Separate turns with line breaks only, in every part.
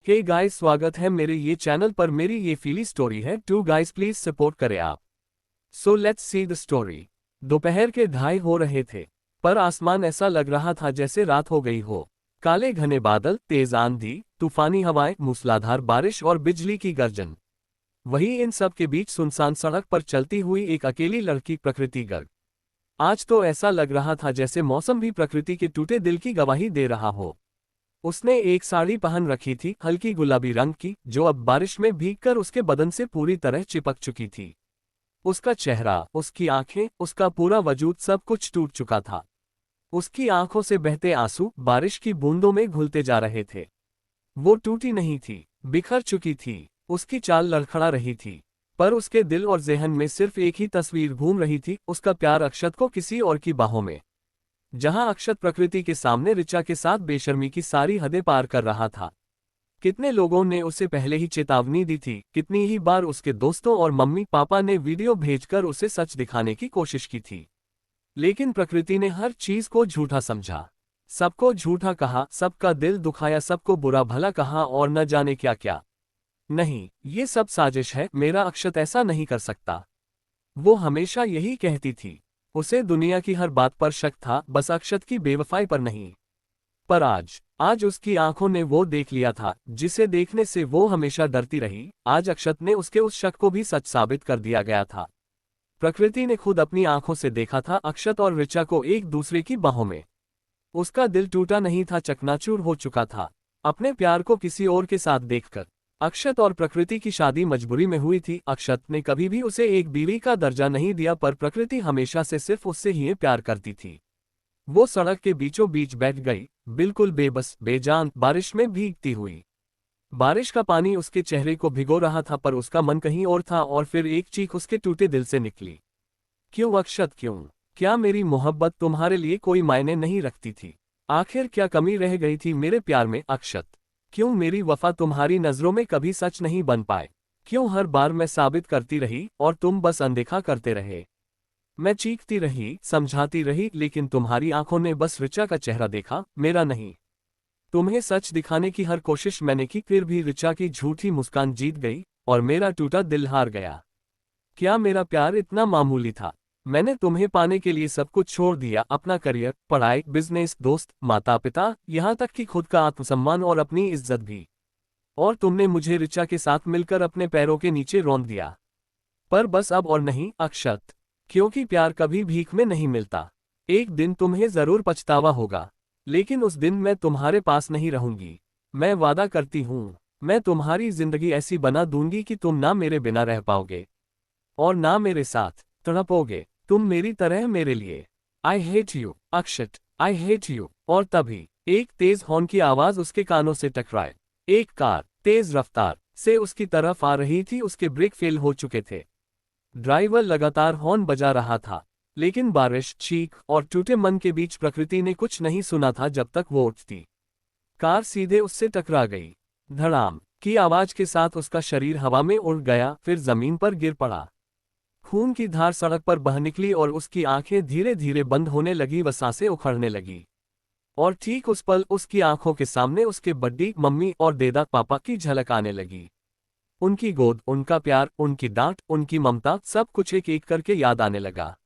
Hey guys, स्वागत है मेरे ये चैनल पर। मेरी ये फीली स्टोरी है। टू गाइस प्लीज सपोर्ट करें आप। So let's see the story. दोपहर के 2:30 हो रहे थे, पर आसमान ऐसा लग रहा था जैसे रात हो गई हो। काले घने बादल, तेज आंधी, तूफानी हवाएं, मूसलाधार बारिश और बिजली की गर्जन। वहीं इन सब के बीच सुनसान सड़क पर चलती हुई एक अकेली लड़की, प्रकृति गर्ग। आज तो ऐसा लग रहा था जैसे मौसम भी प्रकृति के टूटे दिल की गवाही दे रहा हो। उसने एक साड़ी पहन रखी थी, हल्की गुलाबी रंग की, जो अब बारिश में भीगकर उसके बदन से पूरी तरह चिपक चुकी थी। उसका चेहरा, उसकी आंखें, उसका पूरा वजूद, सब कुछ टूट चुका था। उसकी आंखों से बहते आंसू बारिश की बूंदों में घुलते जा रहे थे। वो टूटी नहीं थी, बिखर चुकी थी। उसकी चाल लड़खड़ा रही थी, पर उसके दिल और ज़हन में सिर्फ एक ही तस्वीर घूम रही थी, उसका प्यार अक्षत को किसी और की बाहों में। जहां अक्षत प्रकृति के सामने ऋचा के साथ बेशर्मी की सारी हदें पार कर रहा था। कितने लोगों ने उसे पहले ही चेतावनी दी थी, कितनी ही बार उसके दोस्तों और मम्मी पापा ने वीडियो भेजकर उसे सच दिखाने की कोशिश की थी, लेकिन प्रकृति ने हर चीज को झूठा समझा। सबको झूठा कहा, सबका दिल दुखाया, सबको बुरा भला कहा और न जाने क्या क्या। नहीं, ये सब साजिश है, मेरा अक्षत ऐसा नहीं कर सकता। वो हमेशा यही कहती थी। उसे दुनिया की हर बात पर शक था, बस अक्षत की बेवफाई पर नहीं। पर आज आज उसकी आंखों ने वो देख लिया था जिसे देखने से वो हमेशा डरती रही। आज अक्षत ने उसके उस शक को भी सच साबित कर दिया गया था। प्रकृति ने खुद अपनी आंखों से देखा था अक्षत और ऋचा को एक दूसरे की बाहों में। उसका दिल टूटा नहीं था, चकनाचूर हो चुका था अपने प्यार को किसी और के साथ देखकर। अक्षत और प्रकृति की शादी मजबूरी में हुई थी। अक्षत ने कभी भी उसे एक बीवी का दर्जा नहीं दिया, पर प्रकृति हमेशा से सिर्फ उससे ही प्यार करती थी। वो सड़क के बीचों बीच बैठ गई, बिल्कुल बेबस, बेजान, बारिश में भीगती हुई। बारिश का पानी उसके चेहरे को भिगो रहा था, पर उसका मन कहीं और था। और फिर एक चीख उसके टूटे दिल से निकली। क्यों अक्षत, क्यों? क्या मेरी मोहब्बत तुम्हारे लिए कोई मायने नहीं रखती थी? आखिर क्या कमी रह गई थी मेरे प्यार में अक्षत? क्यों मेरी वफा तुम्हारी नजरों में कभी सच नहीं बन पाए? क्यों हर बार मैं साबित करती रही और तुम बस अनदेखा करते रहे? मैं चीखती रही, समझाती रही, लेकिन तुम्हारी आंखों ने बस ऋचा का चेहरा देखा, मेरा नहीं। तुम्हें सच दिखाने की हर कोशिश मैंने की, फिर भी ऋचा की झूठी मुस्कान जीत गई और मेरा टूटा दिल हार गया। क्या मेरा प्यार इतना मामूली था? मैंने तुम्हें पाने के लिए सब कुछ छोड़ दिया, अपना करियर, पढ़ाई, बिजनेस, दोस्त, माता पिता, यहाँ तक कि खुद का आत्मसम्मान और अपनी इज्जत भी। और तुमने मुझे ऋचा के साथ मिलकर अपने पैरों के नीचे रौंद दिया। पर बस अब और नहीं अक्षत, क्योंकि प्यार कभी भीख में नहीं मिलता। एक दिन तुम्हें जरूर पछतावा होगा, लेकिन उस दिन मैं तुम्हारे पास नहीं रहूंगी। मैं वादा करती हूँ, मैं तुम्हारी जिंदगी ऐसी बना दूंगी कि तुम ना मेरे बिना रह पाओगे और ना मेरे साथ तड़पोगे। तुम मेरी तरह मेरे लिए। I hate you Akshat, I hate you. और तभी एक तेज हॉर्न की आवाज उसके कानों से टकराए। एक कार तेज रफ्तार से उसकी तरफ आ रही थी। उसके ब्रेक फेल हो चुके थे। ड्राइवर लगातार हॉर्न बजा रहा था, लेकिन बारिश, चीख और टूटे मन के बीच प्रकृति ने कुछ नहीं सुना था। जब तक वो उठती, कार सीधे उससे टकरा गई। धड़ाम की आवाज के साथ उसका शरीर हवा में उड़ गया, फिर जमीन पर गिर पड़ा। खून की धार सड़क पर बह निकली और उसकी आंखें धीरे धीरे बंद होने लगी, व सांसें उखड़ने लगी। और ठीक उस पल उसकी आंखों के सामने उसके बड्डी मम्मी और देदा पापा की झलक आने लगी। उनकी गोद, उनका प्यार, उनकी डांट, उनकी ममता, सब कुछ एक एक करके याद आने लगा।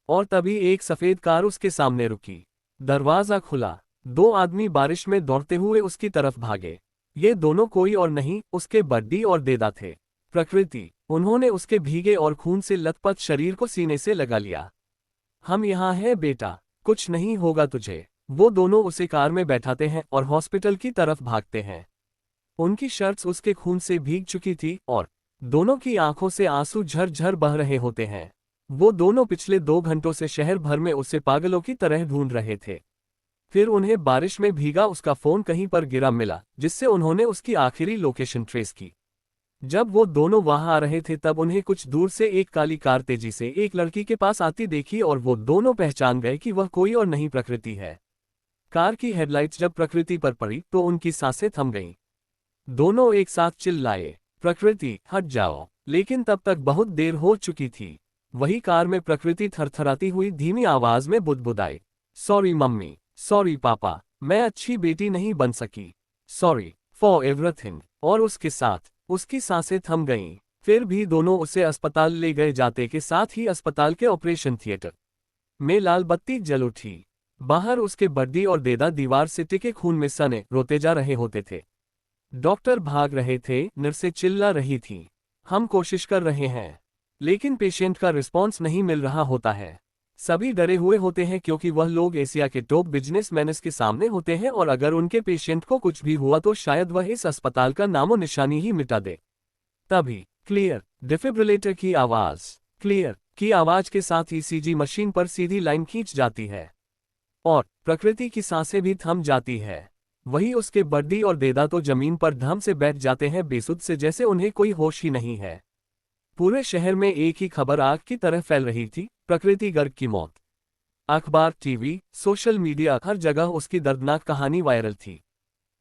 और तभी एक सफेद कार उसके सामने रुकी। दरवाजा खुला। दो आदमी बारिश में दौड़ते हुए उसकी तरफ भागे। ये दोनों कोई और नहीं, उसके बड्डी और देदा थे। प्रकृति। उन्होंने उसके भीगे और खून से लथपथ शरीर को सीने से लगा लिया। हम यहाँ हैं बेटा, कुछ नहीं होगा तुझे। वो दोनों उसे कार में बैठाते हैं और हॉस्पिटल की तरफ भागते हैं। उनकी शर्ट्स उसके खून से भीग चुकी थी और दोनों की आंखों से आंसू झरझर बह रहे होते हैं। वो दोनों पिछले 2 घंटों से शहर भर में उसे पागलों की तरह ढूंढ रहे थे। फिर उन्हें बारिश में भीगा उसका फोन कहीं पर गिरा मिला, जिससे उन्होंने उसकी आखिरी लोकेशन ट्रेस की। जब वो दोनों वहां आ रहे थे, तब उन्हें कुछ दूर से एक काली कार तेजी से एक लड़की के पास आती देखी और वो दोनों पहचान गए कि वह कोई और नहीं, प्रकृति है। कार की हेडलाइट्स जब प्रकृति पर पड़ी तो उनकी सांसें थम गईं। दोनों एक साथ चिल्लाए, प्रकृति हट जाओ, लेकिन तब तक बहुत देर हो चुकी थी। वही कार में प्रकृति थरथराती हुई धीमी आवाज में बुदबुदाई, सॉरी मम्मी, सॉरी पापा, मैं अच्छी बेटी नहीं बन सकी। सॉरी। For everything. और उसके साथ उसकी सांसें थम गईं। फिर भी दोनों उसे अस्पताल ले गए जाते के साथ ही अस्पताल के ऑपरेशन थिएटर में लाल बत्ती जल उठी। बाहर उसके बड्डी और देदा दीवार से टिके खून में सने रोते जा रहे होते थे। डॉक्टर भाग रहे थे, नर्सें चिल्ला रही थीं, हम कोशिश कर रहे हैं, लेकिन पेशेंट का रिस्पॉन्स नहीं मिल रहा होता है। सभी डरे हुए होते हैं क्योंकि वह लोग एशिया के टॉप बिजनेसमैन के सामने होते हैं और अगर उनके पेशेंट को कुछ भी हुआ तो शायद वह इस अस्पताल का नामो निशानी ही मिटा दे। तभी क्लियर डिफिब्रिलेटर की आवाज, क्लियर की आवाज के साथ ईसीजी मशीन पर सीधी लाइन खींच जाती है और प्रकृति की सांसें भी थम जाती है। वही उसके बड्डी और देदा तो जमीन पर धम से बैठ जाते हैं बेसुध से, जैसे उन्हें कोई होश ही नहीं है। पूरे शहर में एक ही खबर आग की तरह फैल रही थी, प्रकृति गर्ग की मौत। अखबार, टीवी, सोशल मीडिया, हर जगह उसकी दर्दनाक कहानी वायरल थी।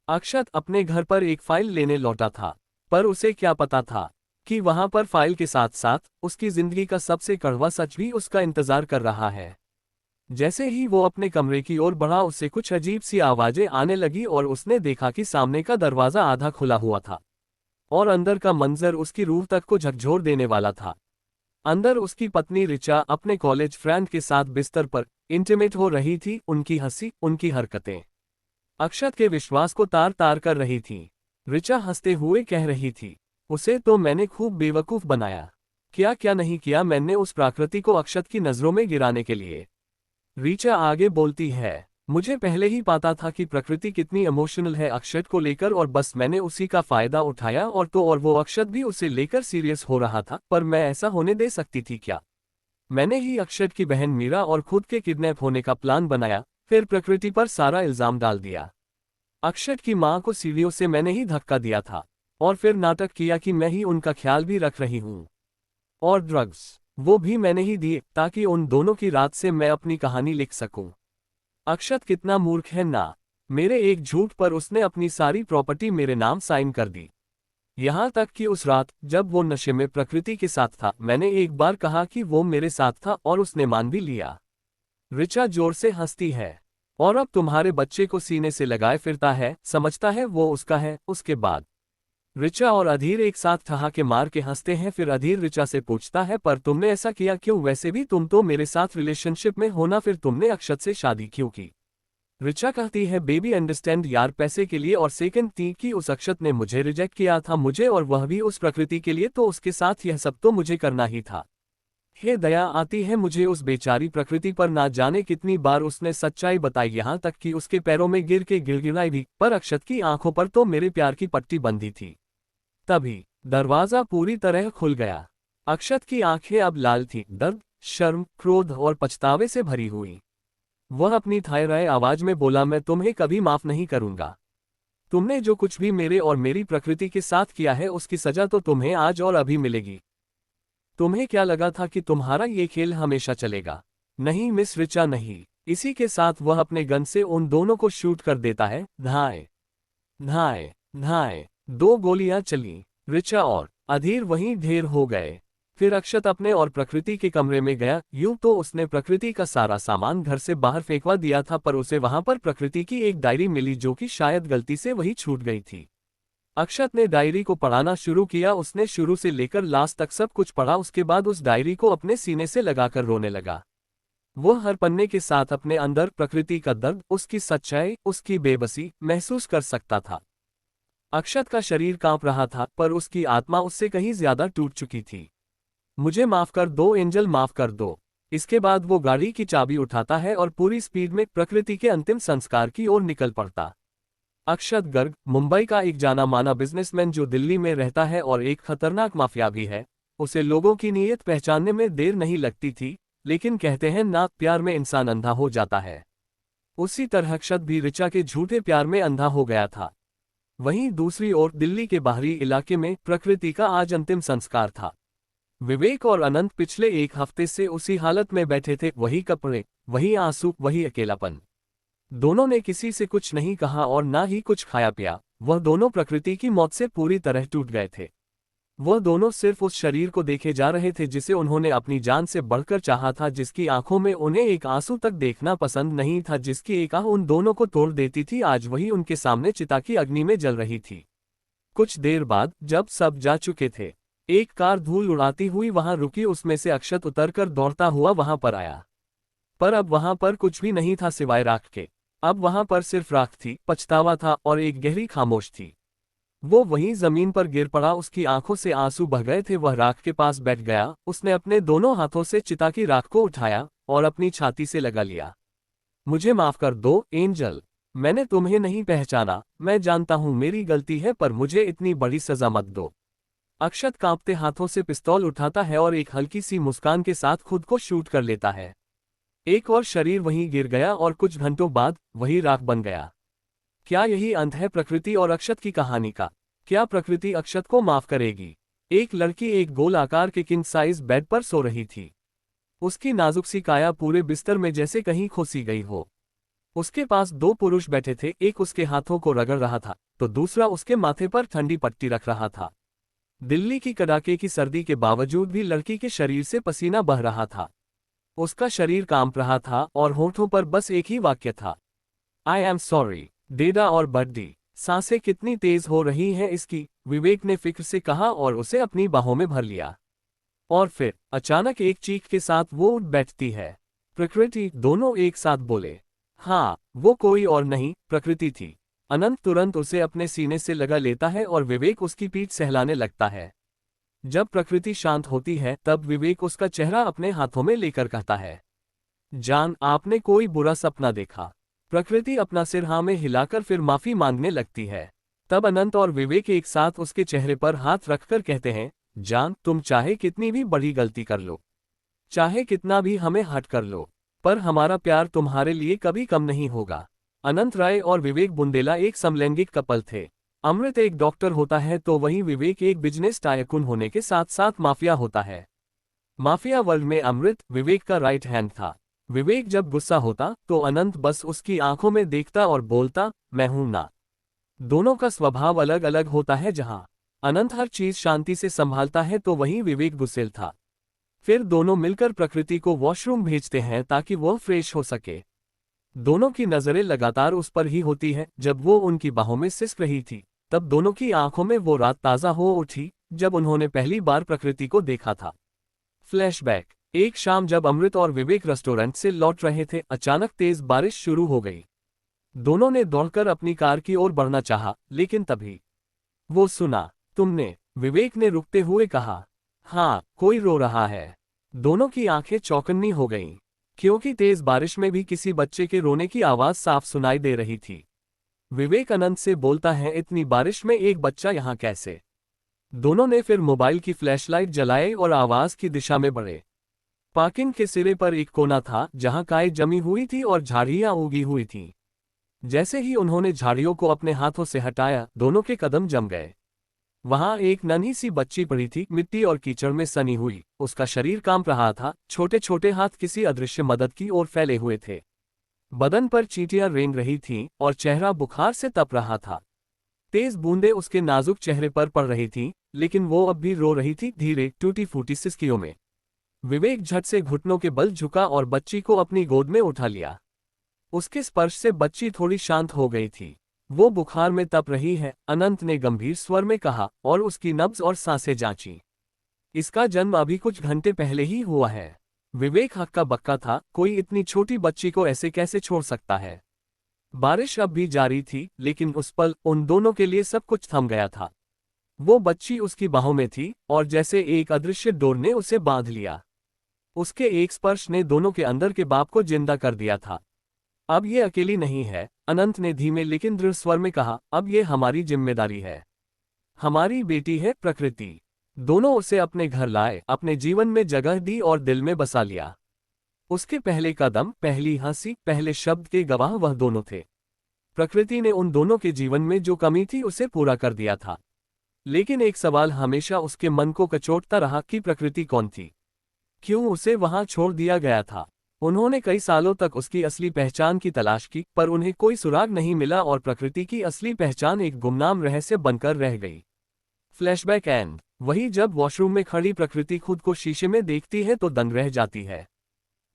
अक्षत अपने घर पर एक फाइल लेने लौटा था, पर उसे क्या पता था कि वहां पर फाइल के साथ साथ उसकी जिंदगी का सबसे कड़वा सच भी उसका इंतजार कर रहा है। जैसे ही वो अपने कमरे की ओर बढ़ा, उससे कुछ अजीब सी आवाजें आने लगी और उसने देखा कि सामने का दरवाजा आधा खुला हुआ था और अंदर का मंजर उसकी रूह तक को झकझोर देने वाला था। अंदर उसकी पत्नी रिचा अपने कॉलेज फ्रेंड के साथ बिस्तर पर इंटीमेट हो रही थी। उनकी हंसी, उनकी हरकतें अक्षत के विश्वास को तार तार कर रही थी। रिचा हंसते हुए कह रही थी, उसे तो मैंने खूब बेवकूफ बनाया, क्या क्या नहीं किया मैंने उस प्रकृति को अक्षत की नजरों में गिराने के लिए। रिचा आगे बोलती है, मुझे पहले ही पता था कि प्रकृति कितनी इमोशनल है अक्षत को लेकर और बस मैंने उसी का फायदा उठाया और वो अक्षत भी उसे लेकर सीरियस हो रहा था, पर मैं ऐसा होने दे सकती थी क्या? मैंने ही अक्षत की बहन मीरा और खुद के किडनैप होने का प्लान बनाया, फिर प्रकृति पर सारा इल्जाम डाल दिया। अक्षत की मां को सीढ़ियों से मैंने ही धक्का दिया था और फिर नाटक किया कि मैं ही उनका ख्याल भी रख रही हूं। और ड्रग्स, वो भी मैंने ही दिए ताकि उन दोनों की रात से मैं अपनी कहानी लिख सकूं। अक्षत कितना मूर्ख है ना, मेरे एक झूठ पर उसने अपनी सारी प्रॉपर्टी मेरे नाम साइन कर दी। यहां तक कि उस रात जब वो नशे में प्रकृति के साथ था, मैंने एक बार कहा कि वो मेरे साथ था और उसने मान भी लिया। रिचा जोर से हंसती है, और अब तुम्हारे बच्चे को सीने से लगाए फिरता है, समझता है वो उसका है। उसके बाद रिचा और अधीर एक साथ ठहाके मार के हंसते हैं। फिर अधीर रिचा से पूछता है, पर तुमने ऐसा किया क्यों? वैसे भी तुम तो मेरे साथ रिलेशनशिप में हो ना, फिर तुमने अक्षत से शादी क्यों की? रिचा कहती है, बेबी अंडरस्टैंड यार, पैसे के लिए, और सेकंड थी कि उस अक्षत ने मुझे रिजेक्ट किया था, मुझे, और वह भी उस प्रकृति के लिए, तो उसके साथ यह सब तो मुझे करना ही था। हे दया आती है मुझे उस बेचारी प्रकृति पर, ना जाने कितनी बार उसने सच्चाई बताई, यहाँ तक कि उसके पैरों में गिर के गिड़गिड़ाई भी, पर अक्षत की आंखों पर तो मेरे प्यार की पट्टी बंधी थी। तभी दरवाजा पूरी तरह खुल गया। अक्षत की आंखें अब लाल थीं, दर्द, शर्म, क्रोध और पछतावे से भरी हुई। वह अपनी थायराय आवाज में बोला, मैं तुम्हें कभी माफ नहीं करूंगा। तुमने जो कुछ भी मेरे और मेरी प्रकृति के साथ किया है उसकी सजा तो तुम्हें आज और अभी मिलेगी। तुम्हें क्या लगा था कि तुम्हारा ये खेल हमेशा चलेगा? नहीं मिस रिचा, नहीं। इसी के साथ वह अपने गन से उन दोनों को शूट कर देता है। धाए धाए धाए, 2 गोलियां चली। रिचा और अधीर वहीं ढेर हो गए। फिर अक्षत अपने और प्रकृति के कमरे में गया। यूं तो उसने प्रकृति का सारा सामान घर से बाहर फेंकवा दिया था, पर उसे वहां पर प्रकृति की एक डायरी मिली जो कि शायद गलती से वही छूट गई थी। अक्षत ने डायरी को पढ़ना शुरू किया। उसने शुरू से लेकर लास्ट तक सब कुछ पढ़ा। उसके बाद उस डायरी को अपने सीने से लगाकर रोने लगा। वो हर पन्ने के साथ अपने अंदर प्रकृति का दर्द, उसकी सच्चाई, उसकी बेबसी महसूस कर सकता था। अक्षत का शरीर कांप रहा था, पर उसकी आत्मा उससे कहीं ज्यादा टूट चुकी थी। मुझे माफ कर दो एंजल, माफ कर दो। इसके बाद वो गाड़ी की चाबी उठाता है और पूरी स्पीड में प्रकृति के अंतिम संस्कार की ओर निकल पड़ता। अक्षत गर्ग मुंबई का एक जाना माना बिजनेसमैन जो दिल्ली में रहता है और एक खतरनाक माफिया भी है। उसे लोगों की नीयत पहचानने में देर नहीं लगती थी, लेकिन कहते हैं ना, प्यार में इंसान अंधा हो जाता है। उसी तरह अक्षत भी रिचा के झूठे प्यार में अंधा हो गया था। वहीं दूसरी ओर दिल्ली के बाहरी इलाके में प्रकृति का आज अंतिम संस्कार था। विवेक और अनंत पिछले 1 हफ्ते से उसी हालत में बैठे थे। वही कपड़े, वही आंसू, वही अकेलापन। दोनों ने किसी से कुछ नहीं कहा और ना ही कुछ खाया पिया। वह दोनों प्रकृति की मौत से पूरी तरह टूट गए थे। वह दोनों सिर्फ उस शरीर को देखे जा रहे थे जिसे उन्होंने अपनी जान से बढ़कर चाहा था, जिसकी आंखों में उन्हें एक आंसू तक देखना पसंद नहीं था, जिसकी एक आह उन दोनों को तोड़ देती थी। आज वही उनके सामने चिता की अग्नि में जल रही थी। कुछ देर बाद जब सब जा चुके थे, एक कार धूल उड़ाती हुई वहां रुकी। उसमें से अक्षत उतरकर दौड़ता हुआ वहां पर आया, पर अब वहां पर कुछ भी नहीं था सिवाय राख के। अब वहां पर सिर्फ राख थी, पछतावा था और एक गहरी खामोश थी। वो वहीं जमीन पर गिर पड़ा, उसकी आंखों से आंसू बह गए थे। वह राख के पास बैठ गया, उसने अपने दोनों हाथों से चिता की राख को उठाया और अपनी छाती से लगा लिया। मुझे माफ कर दो एंजल, मैंने तुम्हें नहीं पहचाना। मैं जानता हूं मेरी गलती है, पर मुझे इतनी बड़ी सजा मत दो। अक्षत कांपते हाथों से पिस्तौल उठाता है और एक हल्की सी मुस्कान के साथ खुद को शूट कर लेता है। एक और शरीर वहीं गिर गया और कुछ घंटों बाद वही राख बन गया। क्या यही अंत है प्रकृति और अक्षत की कहानी का? क्या प्रकृति अक्षत को माफ करेगी? एक लड़की एक गोल आकार के किंग साइज बेड पर सो रही थी। उसकी नाजुक सी काया पूरे बिस्तर में जैसे कहीं खोसी गई हो। उसके पास दो पुरुष बैठे थे, एक उसके हाथों को रगड़ रहा था तो दूसरा उसके माथे पर ठंडी पट्टी रख रहा था। दिल्ली की कड़ाके की सर्दी के बावजूद भी लड़की के शरीर से पसीना बह रहा था। उसका शरीर कांप रहा था और होठों पर बस एक ही वाक्य था, आई एम सॉरी डेडा और बड्डी। सांसें कितनी तेज हो रही हैं इसकी, विवेक ने फिक्र से कहा और उसे अपनी बाहों में भर लिया। और फिर अचानक एक चीख के साथ वो उठ बैठती है। प्रकृति, दोनों एक साथ बोले। हाँ, वो कोई और नहीं, प्रकृति थी। अनंत तुरंत उसे अपने सीने से लगा लेता है और विवेक उसकी पीठ सहलाने लगता है। जब प्रकृति शांत होती है तब विवेक उसका चेहरा अपने हाथों में लेकर कहता है, जान, आपने कोई बुरा सपना देखा? प्रकृति अपना सिर हाँ में हिलाकर फिर माफी मांगने लगती है। तब अनंत और विवेक एक साथ उसके चेहरे पर हाथ रखकर कहते हैं, जान, तुम चाहे कितनी भी बड़ी गलती कर लो, चाहे कितना भी हमें हट कर लो, पर हमारा प्यार तुम्हारे लिए कभी कम नहीं होगा। अनंत राय और विवेक बुंदेला एक समलैंगिक कपल थे। अमृत एक डॉक्टर होता है तो वहीं विवेक एक बिजनेस टायकून होने के साथ साथ माफिया होता है। माफिया वर्ल्ड में अमृत विवेक का राइट हैंड था। विवेक जब गुस्सा होता तो अनंत बस उसकी आंखों में देखता और बोलता, मैं हूं ना। दोनों का स्वभाव अलग अलग होता है। जहां अनंत हर चीज शांति से संभालता है तो वहीं विवेक गुस्सेल था। फिर दोनों मिलकर प्रकृति को वॉशरूम भेजते हैं ताकि वह फ्रेश हो सके। दोनों की नजरें लगातार उस पर ही होती है। जब वो उनकी बाहों में सिसक रही थी तब दोनों की आंखों में वो रात ताजा हो उठी जब उन्होंने पहली बार प्रकृति को देखा था। फ्लैशबैक। एक शाम जब अमृत और विवेक रेस्टोरेंट से लौट रहे थे, अचानक तेज बारिश शुरू हो गई। दोनों ने दौड़कर अपनी कार की ओर बढ़ना चाहा, लेकिन तभी वो सुना, तुमने? विवेक ने रुकते हुए कहा, हाँ, कोई रो रहा है। दोनों की आंखें चौकन्नी हो गईं, क्योंकि तेज बारिश में भी किसी बच्चे के रोने की आवाज साफ सुनाई दे रही थी। विवेक अनंत से बोलता है, इतनी बारिश में एक बच्चा यहाँ कैसे? दोनों ने फिर मोबाइल की फ्लैशलाइट जलाई और आवाज की दिशा में बढ़े। पार्किंग के सिरे पर एक कोना था जहां काई जमी हुई थी और झाड़ियां उगी हुई थीं। जैसे ही उन्होंने झाड़ियों को अपने हाथों से हटाया, दोनों के कदम जम गए। वहां एक नन्ही सी बच्ची पड़ी थी, मिट्टी और कीचड़ में सनी हुई। उसका शरीर कांप रहा था, छोटे छोटे हाथ किसी अदृश्य मदद की ओर फैले हुए थे। बदन पर चींटियां रेंग रही थीं और चेहरा बुखार से तप रहा था। तेज बूंदें उसके नाजुक चेहरे पर पड़ रही थीं, लेकिन वो अब भी रो रही थी, धीरे टूटी फूटी सिसकियों में। विवेक झट से घुटनों के बल झुका और बच्ची को अपनी गोद में उठा लिया। उसके स्पर्श से बच्ची थोड़ी शांत हो गई थी। वो बुखार में तप रही है, अनंत ने गंभीर स्वर में कहा और उसकी नब्ज और सांसें जांची। इसका जन्म अभी कुछ घंटे पहले ही हुआ है। विवेक हक्का बक्का था, कोई इतनी छोटी बच्ची को ऐसे कैसे छोड़ सकता है? बारिश अब भी जारी थी, लेकिन उस पल उन दोनों के लिए सब कुछ थम गया था। वो बच्ची उसकी बाहों में थी और जैसे एक अदृश्य डोर ने उसे बांध लिया। उसके एक स्पर्श ने दोनों के अंदर के बाप को जिंदा कर दिया था। अब ये अकेली नहीं है, अनंत ने धीमे लेकिन दृढ़ स्वर में कहा, अब ये हमारी जिम्मेदारी है। हमारी बेटी है प्रकृति। दोनों उसे अपने घर लाए, अपने जीवन में जगह दी और दिल में बसा लिया। उसके पहले कदम, पहली हंसी, पहले शब्द के गवाह वह दोनों थे। प्रकृति ने उन दोनों के जीवन में जो कमी थी उसे पूरा कर दिया था। लेकिन एक सवाल हमेशा उसके मन को कचोटता रहा कि प्रकृति कौन थी? क्यों उसे वहां छोड़ दिया गया था? उन्होंने कई सालों तक उसकी असली पहचान की तलाश की, पर उन्हें कोई सुराग नहीं मिला और प्रकृति की असली पहचान एक गुमनाम रहस्य बनकर रह गई। Flashback and. वही जब वॉशरूम में खड़ी प्रकृति खुद को शीशे में देखती है तो दंग रह जाती है,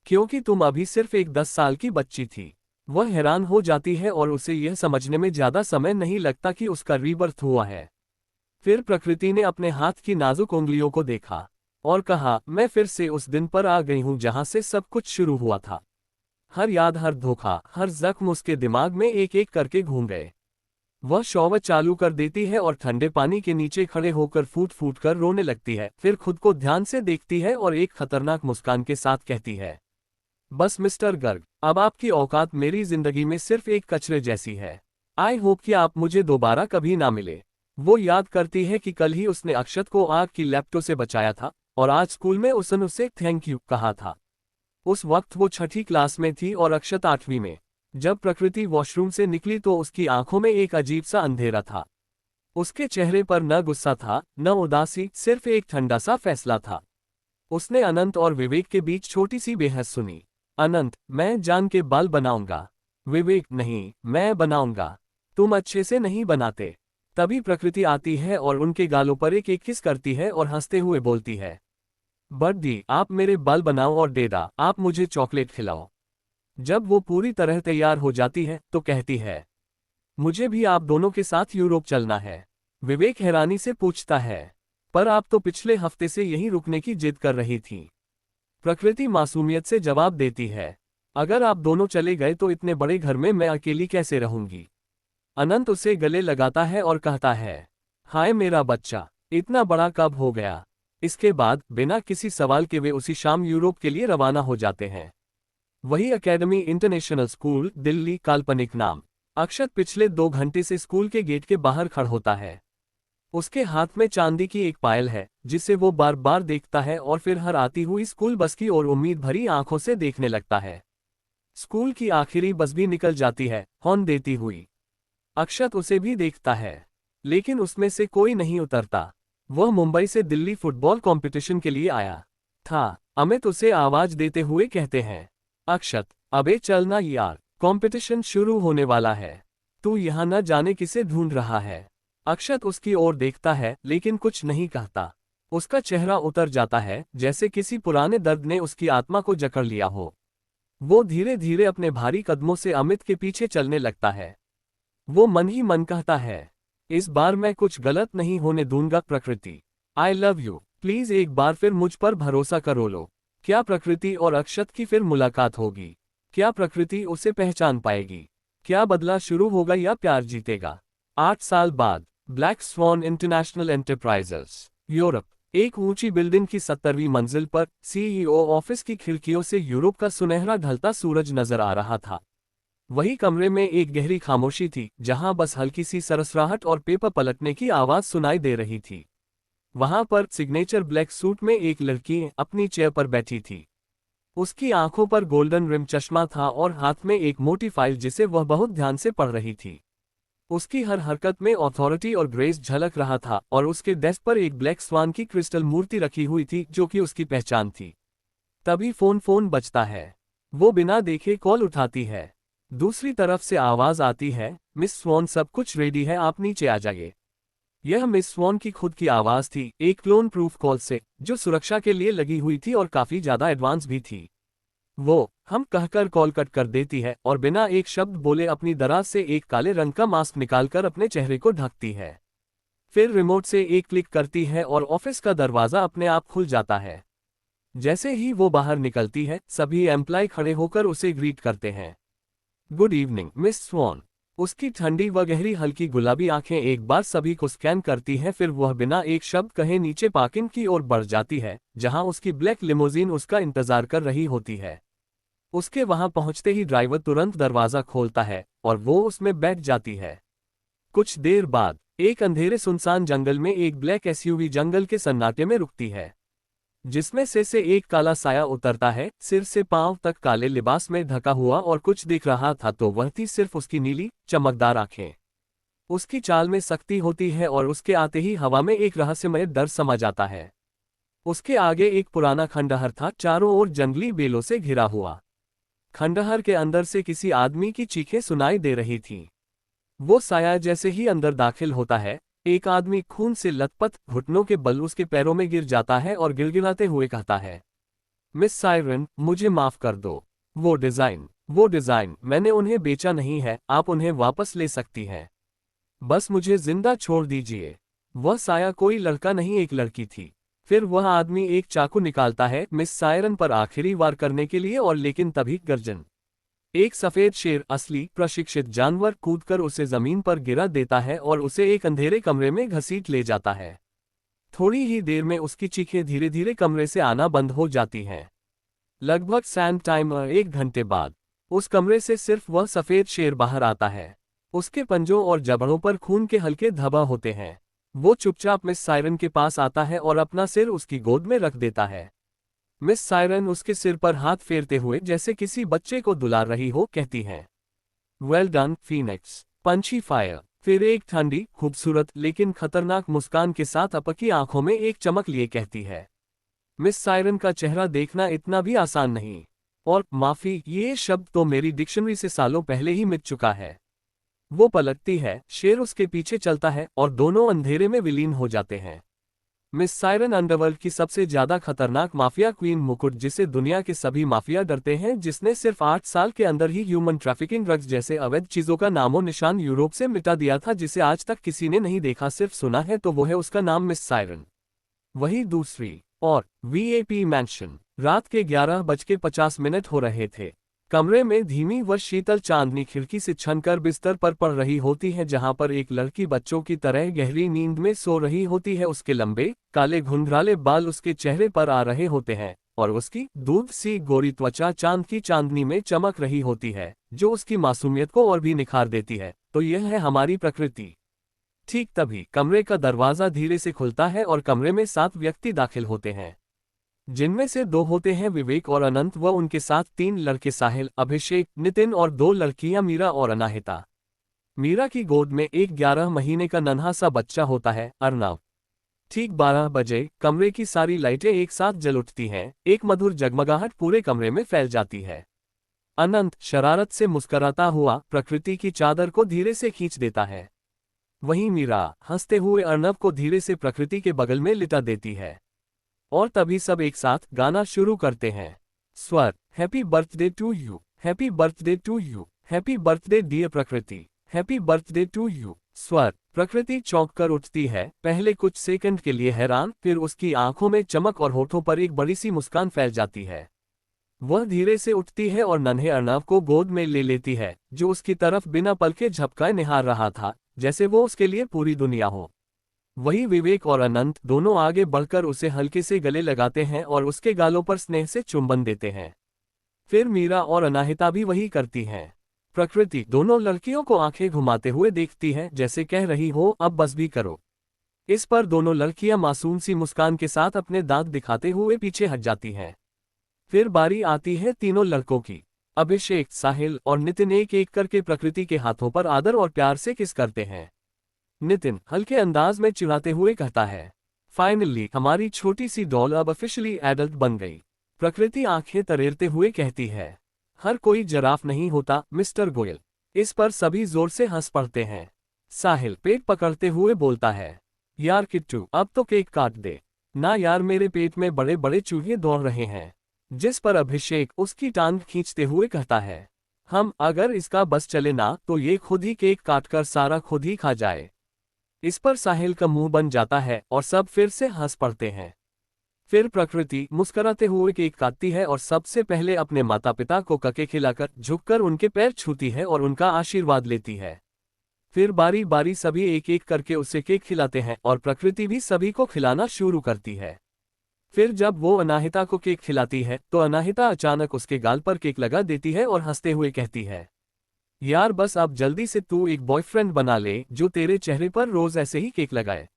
क्योंकि तुम अभी सिर्फ एक 10 साल की बच्ची थी। वह हैरान हो जाती है और उसे यह समझने में ज्यादा समय नहीं लगता कि उसका रीबर्थ हुआ है। फिर प्रकृति ने अपने हाथ की नाजुक उंगलियों को देखा और कहा, मैं फिर से उस दिन पर आ गई हूं जहां से सब कुछ शुरू हुआ था। हर याद, हर धोखा, हर जख्म उसके दिमाग में एक एक करके घूम गए। वह शॉवर चालू कर देती है और ठंडे पानी के नीचे खड़े होकर फूट फूट कर रोने लगती है। फिर खुद को ध्यान से देखती है और एक खतरनाक मुस्कान के साथ कहती है, बस मिस्टर गर्ग, अब आपकी औकात मेरी जिंदगी में सिर्फ एक कचरे जैसी है। आई होप कि आप मुझे दोबारा कभी ना मिले। वो याद करती है कि कल ही उसने अक्षत को आग की लपटों से बचाया था और आज स्कूल में उसने उसे थैंक यू कहा था। उस वक्त वो 6ठी क्लास में थी और अक्षत 8वीं में। जब प्रकृति वॉशरूम से निकली तो उसकी आंखों में एक अजीब सा अंधेरा था। उसके चेहरे पर न गुस्सा था, न उदासी, सिर्फ एक ठंडा सा फैसला था। उसने अनंत और विवेक के बीच छोटी सी बेहस सुनी। अनंत, मैं जान के बाल बनाऊंगा। विवेक, नहीं, मैं बनाऊंगा। तुम अच्छे से नहीं बनाते। तभी प्रकृति आती है और उनके गालों पर एक एक किस करती है और हंसते हुए बोलती है, बर्डी, आप मेरे बाल बनाओ और डेडा, आप मुझे चॉकलेट खिलाओ। जब वो पूरी तरह तैयार हो जाती है तो कहती है, मुझे भी आप दोनों के साथ यूरोप चलना है। विवेक हैरानी से पूछता है, पर आप तो पिछले हफ्ते से यहीं रुकने की जिद कर रही थी। प्रकृति मासूमियत से जवाब देती है, अगर आप दोनों चले गए तो इतने बड़े घर में मैं अकेली कैसे रहूंगी। अनंत उसे गले लगाता है और कहता है, हाय मेरा बच्चा, इतना बड़ा कब हो गया। इसके बाद बिना किसी सवाल के वे उसी शाम यूरोप के लिए रवाना हो जाते हैं। वही एकेडमी इंटरनेशनल स्कूल, दिल्ली। काल्पनिक नाम। अक्षत पिछले 2 घंटे से स्कूल के गेट के बाहर खड़ा होता है। उसके हाथ में चांदी की एक पायल है जिसे वो बार बार देखता है और फिर हर आती हुई स्कूल बस की ओर उम्मीद भरी आंखों से देखने लगता है। स्कूल की आखिरी बस भी निकल जाती है, हॉर्न देती हुई। अक्षत उसे भी देखता है, लेकिन उसमें से कोई नहीं उतरता। वह मुंबई से दिल्ली फुटबॉल कंपटीशन के लिए आया था। अमित उसे आवाज देते हुए कहते हैं, अक्षत, अबे चलना यार, कंपटीशन शुरू होने वाला है। तू यहाँ न जाने किसे ढूंढ रहा है। अक्षत उसकी ओर देखता है लेकिन कुछ नहीं कहता। उसका चेहरा उतर जाता है जैसे किसी पुराने दर्द ने उसकी आत्मा को जकड़ लिया हो। वो धीरे धीरे अपने भारी कदमों से अमित के पीछे चलने लगता है। वो मन ही मन कहता है, इस बार मैं कुछ गलत नहीं होने दूंगा प्रकृति। आई लव यू, प्लीज एक बार फिर मुझ पर भरोसा करो लो। क्या प्रकृति और अक्षत की फिर मुलाकात होगी? क्या प्रकृति उसे पहचान पाएगी? क्या बदला शुरू होगा या प्यार जीतेगा? 8 साल बाद black sworn international enterprises, Europe. एक ऊंची बिल्डिंग की 70वीं मंजिल पर सीईओ ऑफिस की खिड़कियों से यूरोप का सुनहरा ढलता सूरज नजर आ रहा था। वही कमरे में एक गहरी खामोशी थी, जहां बस हल्की सी सरसराहट और पेपर पलटने की आवाज सुनाई दे रही थी। वहां पर सिग्नेचर ब्लैक सूट में एक लड़की अपनी चेयर पर बैठी थी। उसकी आंखों पर गोल्डन रिम चश्मा था और हाथ में एक मोटी फाइल जिसे वह बहुत ध्यान से पढ़ रही थी। उसकी हर हरकत में अथॉरिटी और ग्रेस झलक रहा था और उसके डेस्क पर एक ब्लैक स्वान की क्रिस्टल मूर्ति रखी हुई थी जो कि उसकी पहचान थी। तभी फोन बजता है। वो बिना देखे कॉल उठाती है। दूसरी तरफ से आवाज आती है, मिस स्वॉन, सब कुछ रेडी है, आप नीचे आ जाइए। यह मिस स्वॉन की खुद की आवाज थी, एक क्लोन प्रूफ कॉल से, जो सुरक्षा के लिए लगी हुई थी और काफी ज्यादा एडवांस भी थी। वो हम कहकर कॉल कट कर देती है और बिना एक शब्द बोले अपनी दराज से एक काले रंग का मास्क निकालकर अपने चेहरे को ढकती है। फिर रिमोट से एक क्लिक करती है और ऑफिस का दरवाजा अपने आप खुल जाता है। जैसे ही वो बाहर निकलती है, सभी एम्प्लॉय खड़े होकर उसे ग्रीट करते हैं। Good evening miss sworn. उसकी ठंडी व गहरी हल्की गुलाबी आंखें एक बार सभी को स्कैन करती हैं, फिर वह बिना एक शब्द कहे नीचे पार्किंग की ओर बढ़ जाती है, जहां उसकी ब्लैक लिमोजीन उसका इंतजार कर रही होती है। उसके वहां पहुंचते ही ड्राइवर तुरंत दरवाजा खोलता है और वो उसमें बैठ जाती है। कुछ देर बाद एक अंधेरे सुनसान जंगल में एक ब्लैक एसयूवी जंगल के सन्नाटे में रुकती है, जिसमें से एक काला साया उतरता है, सिर से पांव तक काले लिबास में ढका हुआ, और कुछ दिख रहा था तो वह थी सिर्फ उसकी नीली चमकदार आंखें। उसकी चाल में सख्ती होती है और उसके आते ही हवा में एक रहस्यमय डर समा जाता है। उसके आगे एक पुराना खंडहर था, चारों ओर जंगली बेलों से घिरा हुआ। खंडहर के अंदर से किसी आदमी की चीखें सुनाई दे रही थीं। वो साया जैसे ही अंदर दाखिल होता है, एक आदमी खून से लथपथ घुटनों के बल उसके पैरों में गिर जाता है और गिड़गिड़ाते हुए कहता है, मिस सायरन, मुझे माफ कर दो। वो डिजाइन मैंने उन्हें बेचा नहीं है, आप उन्हें वापस ले सकती हैं। बस मुझे जिंदा छोड़ दीजिए। वह साया कोई लड़का नहीं, एक लड़की थी। फिर वह आदमी एक चाकू निकालता है मिस सायरन पर आखिरी वार करने के लिए, और लेकिन तभी गर्जन। एक सफेद शेर, असली प्रशिक्षित जानवर, कूदकर उसे जमीन पर गिरा देता है और उसे एक अंधेरे कमरे में घसीट ले जाता है। थोड़ी ही देर में उसकी चीखें धीरे धीरे कमरे से आना बंद हो जाती हैं। लगभग सैम टाइम 1 घंटे बाद उस कमरे से सिर्फ वह सफेद शेर बाहर आता है। उसके पंजों और जबड़ों पर खून के हल्के धब्बे होते हैं। वो चुपचाप मिस सायरन के पास आता है और अपना सिर उसकी गोद में रख देता है। मिस सायरन उसके सिर पर हाथ फेरते हुए जैसे किसी बच्चे को दुलार रही हो कहती हैं, वेल डन फीनिक्स, पंछी फायर। फिर एक ठंडी, खूबसूरत लेकिन खतरनाक मुस्कान के साथ अपकी आंखों में एक चमक लिए कहती है, मिस सायरन का चेहरा देखना इतना भी आसान नहीं। और माफी, ये शब्द तो मेरी डिक्शनरी से सालों पहले ही मिट चुका है। वो पलटती है, शेर उसके पीछे चलता है और दोनों अंधेरे में विलीन हो जाते हैं। मिस सायरन अंडरवर्ल्ड की सबसे ज्यादा खतरनाक माफिया क्वीन, मुकुट जिसे दुनिया के सभी माफिया डरते हैं, जिसने सिर्फ 8 साल के अंदर ही ह्यूमन ट्रैफिकिंग, ड्रग्स जैसे अवैध चीजों का नामो निशान यूरोप से मिटा दिया था, जिसे आज तक किसी ने नहीं देखा, सिर्फ सुना है, तो वो है उसका नाम मिस सायरन। वही दूसरी और वीएपी मैंशन। रात के 11:50 हो रहे थे। कमरे में धीमी व शीतल चांदनी खिड़की से छनकर बिस्तर पर पड़ रही होती है, जहां पर एक लड़की बच्चों की तरह गहरी नींद में सो रही होती है। उसके लंबे काले घुंघराले बाल उसके चेहरे पर आ रहे होते हैं और उसकी दूध सी गोरी त्वचा चांद की चांदनी में चमक रही होती है, जो उसकी मासूमियत को और भी निखार देती है। तो यह है हमारी प्रकृति। ठीक तभी कमरे का दरवाजा धीरे से खुलता है और कमरे में 7 व्यक्ति दाखिल होते हैं, जिनमें से 2 होते हैं विवेक और अनंत, व उनके साथ 3 लड़के साहिल, अभिषेक, नितिन और 2 लड़कियां मीरा और अनाहिता। मीरा की गोद में एक 11 महीने का नन्हा सा बच्चा होता है, अर्नव। ठीक 12 बजे कमरे की सारी लाइटें एक साथ जल उठती हैं, एक मधुर जगमगाहट पूरे कमरे में फैल जाती है। अनंत शरारत से मुस्कराता हुआ प्रकृति की चादर को धीरे से खींच देता है। वहीं मीरा हंसते हुए अर्नव को धीरे से प्रकृति के बगल में लिटा देती है। और तभी सब एक साथ गाना शुरू करते हैं। स्वर, happy birthday to you, happy birthday to you, happy birthday dear Prakriti, happy birthday to you. स्वर, प्रकृति चौंक कर उठती है, पहले कुछ सेकंड के लिए हैरान, फिर उसकी आंखों में चमक और होठों पर एक बड़ी सी मुस्कान फैल जाती है। वह धीरे से उठती है और नन्हे अर्नव को गोद में ले लेती है, जो उसकी तरफ बिना पलके झपकाए निहार रहा था, जैसे वो उसके लिए पूरी दुनिया हो। वही विवेक और अनंत दोनों आगे बढ़कर उसे हल्के से गले लगाते हैं और उसके गालों पर स्नेह से चुंबन देते हैं। फिर मीरा और अनाहिता भी वही करती हैं। प्रकृति दोनों लड़कियों को आंखें घुमाते हुए देखती है, जैसे कह रही हो, अब बस भी करो। इस पर दोनों लड़कियां मासूम सी मुस्कान के साथ अपने दांत दिखाते हुए पीछे हट जाती हैं। फिर बारी आती है तीनों लड़कों की। अभिषेक, साहिल और नितिन एक एक करके प्रकृति के हाथों पर आदर और प्यार से किस करते हैं। नितिन हल्के अंदाज में चिढ़ाते हुए कहता है, फाइनली हमारी छोटी सी डॉल अब ऑफिशियली एडल्ट बन गई। प्रकृति आंखें तरेरते हुए कहती है, हर कोई जराफ नहीं होता मिस्टर गोयल। इस पर सभी जोर से हंस पड़ते हैं। साहिल पेट पकड़ते हुए बोलता है, यार किट्टू, अब तो केक काट दे ना यार, मेरे पेट में बड़े बड़े चूहे दौड़ रहे हैं। जिस पर अभिषेक उसकी टांग खींचते हुए कहता है, हम अगर इसका बस चले ना तो ये खुद ही केक काटकर सारा खुद ही खा जाए। इस पर साहिल का मुंह बन जाता है और सब फिर से हंस पड़ते हैं। फिर प्रकृति मुस्कुराते हुए केक काटती है और सबसे पहले अपने माता पिता को केक खिलाकर झुककर उनके पैर छूती है और उनका आशीर्वाद लेती है। फिर बारी बारी सभी एक एक करके उसे केक खिलाते हैं और प्रकृति भी सभी को खिलाना शुरू करती है। फिर जब वो अनाहिता को केक खिलाती है तो अनाहिता अचानक उसके गाल पर केक लगा देती है और हंसते हुए कहती है, यार बस अब जल्दी से तू एक बॉयफ्रेंड बना ले जो तेरे चेहरे पर रोज ऐसे ही केक लगाए।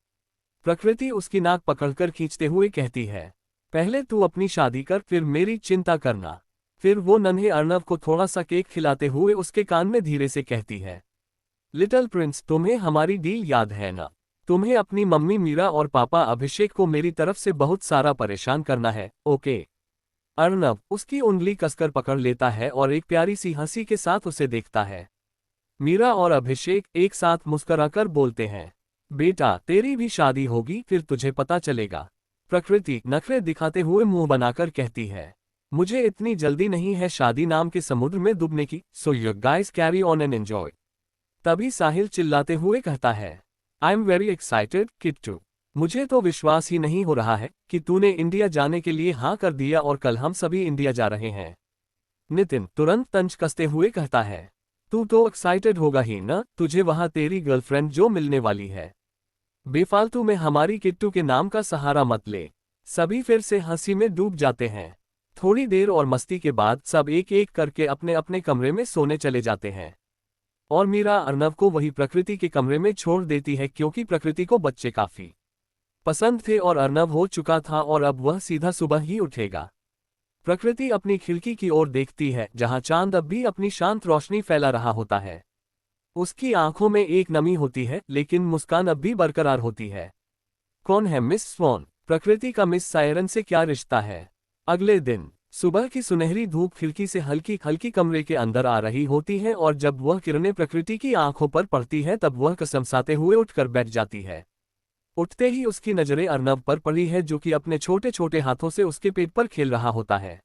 प्रकृति उसकी नाक पकड़कर खींचते हुए कहती है, पहले तू अपनी शादी कर, फिर मेरी चिंता करना। फिर वो नन्हे अर्नव को थोड़ा सा केक खिलाते हुए उसके कान में धीरे से कहती है, लिटिल प्रिंस, तुम्हें हमारी डील याद है ना? तुम्हें अपनी मम्मी मीरा और पापा अभिषेक को मेरी तरफ से बहुत सारा परेशान करना है, ओके? अर्नव उसकी उंगली कसकर पकड़ लेता है और एक प्यारी सी हंसी के साथ उसे देखता है। मीरा और अभिषेक एक साथ मुस्कुराकर बोलते हैं, बेटा तेरी भी शादी होगी फिर तुझे पता चलेगा। प्रकृति नखरे दिखाते हुए मुंह बनाकर कहती है, मुझे इतनी जल्दी नहीं है शादी नाम के समुद्र में डूबने की, so you guys carry on and enjoy. तभी साहिल चिल्लाते हुए कहता है, I am very excited Kittu. मुझे तो विश्वास ही नहीं हो रहा है कि तूने इंडिया जाने के लिए हाँ कर दिया और कल हम सभी इंडिया जा रहे हैं। नितिन तुरंत तंज कसते हुए कहता है, तू तो एक्साइटेड होगा ही ना, तुझे वहां तेरी गर्लफ्रेंड जो मिलने वाली है। बेफालतू में हमारी किट्टू के नाम का सहारा मत ले। सभी फिर से हंसी में डूब जाते हैं। थोड़ी देर और मस्ती के बाद सब एक एक करके अपने अपने कमरे में सोने चले जाते हैं और मीरा अर्नव को वही प्रकृति के कमरे में छोड़ देती है क्योंकि प्रकृति को बच्चे काफी पसंद थे और अर्नव हो चुका था और अब वह सीधा सुबह ही उठेगा। प्रकृति अपनी खिड़की की ओर देखती है जहां चांद अब भी अपनी शांत रोशनी फैला रहा होता है। उसकी आंखों में एक नमी होती है लेकिन मुस्कान अब भी बरकरार होती है। कौन है मिस स्वॉन? प्रकृति का मिस सायरन से क्या रिश्ता है? अगले दिन सुबह की सुनहरी धूप खिड़की से हल्की हल्की कमरे के अंदर आ रही होती है और जब वह किरणें प्रकृति की आंखों पर पड़ती है तब वह कसमसाते हुए उठकर बैठ जाती है। उठते ही उसकी नजरें अर्नव पर पड़ी है जो कि अपने छोटे छोटे हाथों से उसके पेट पर खेल रहा होता है,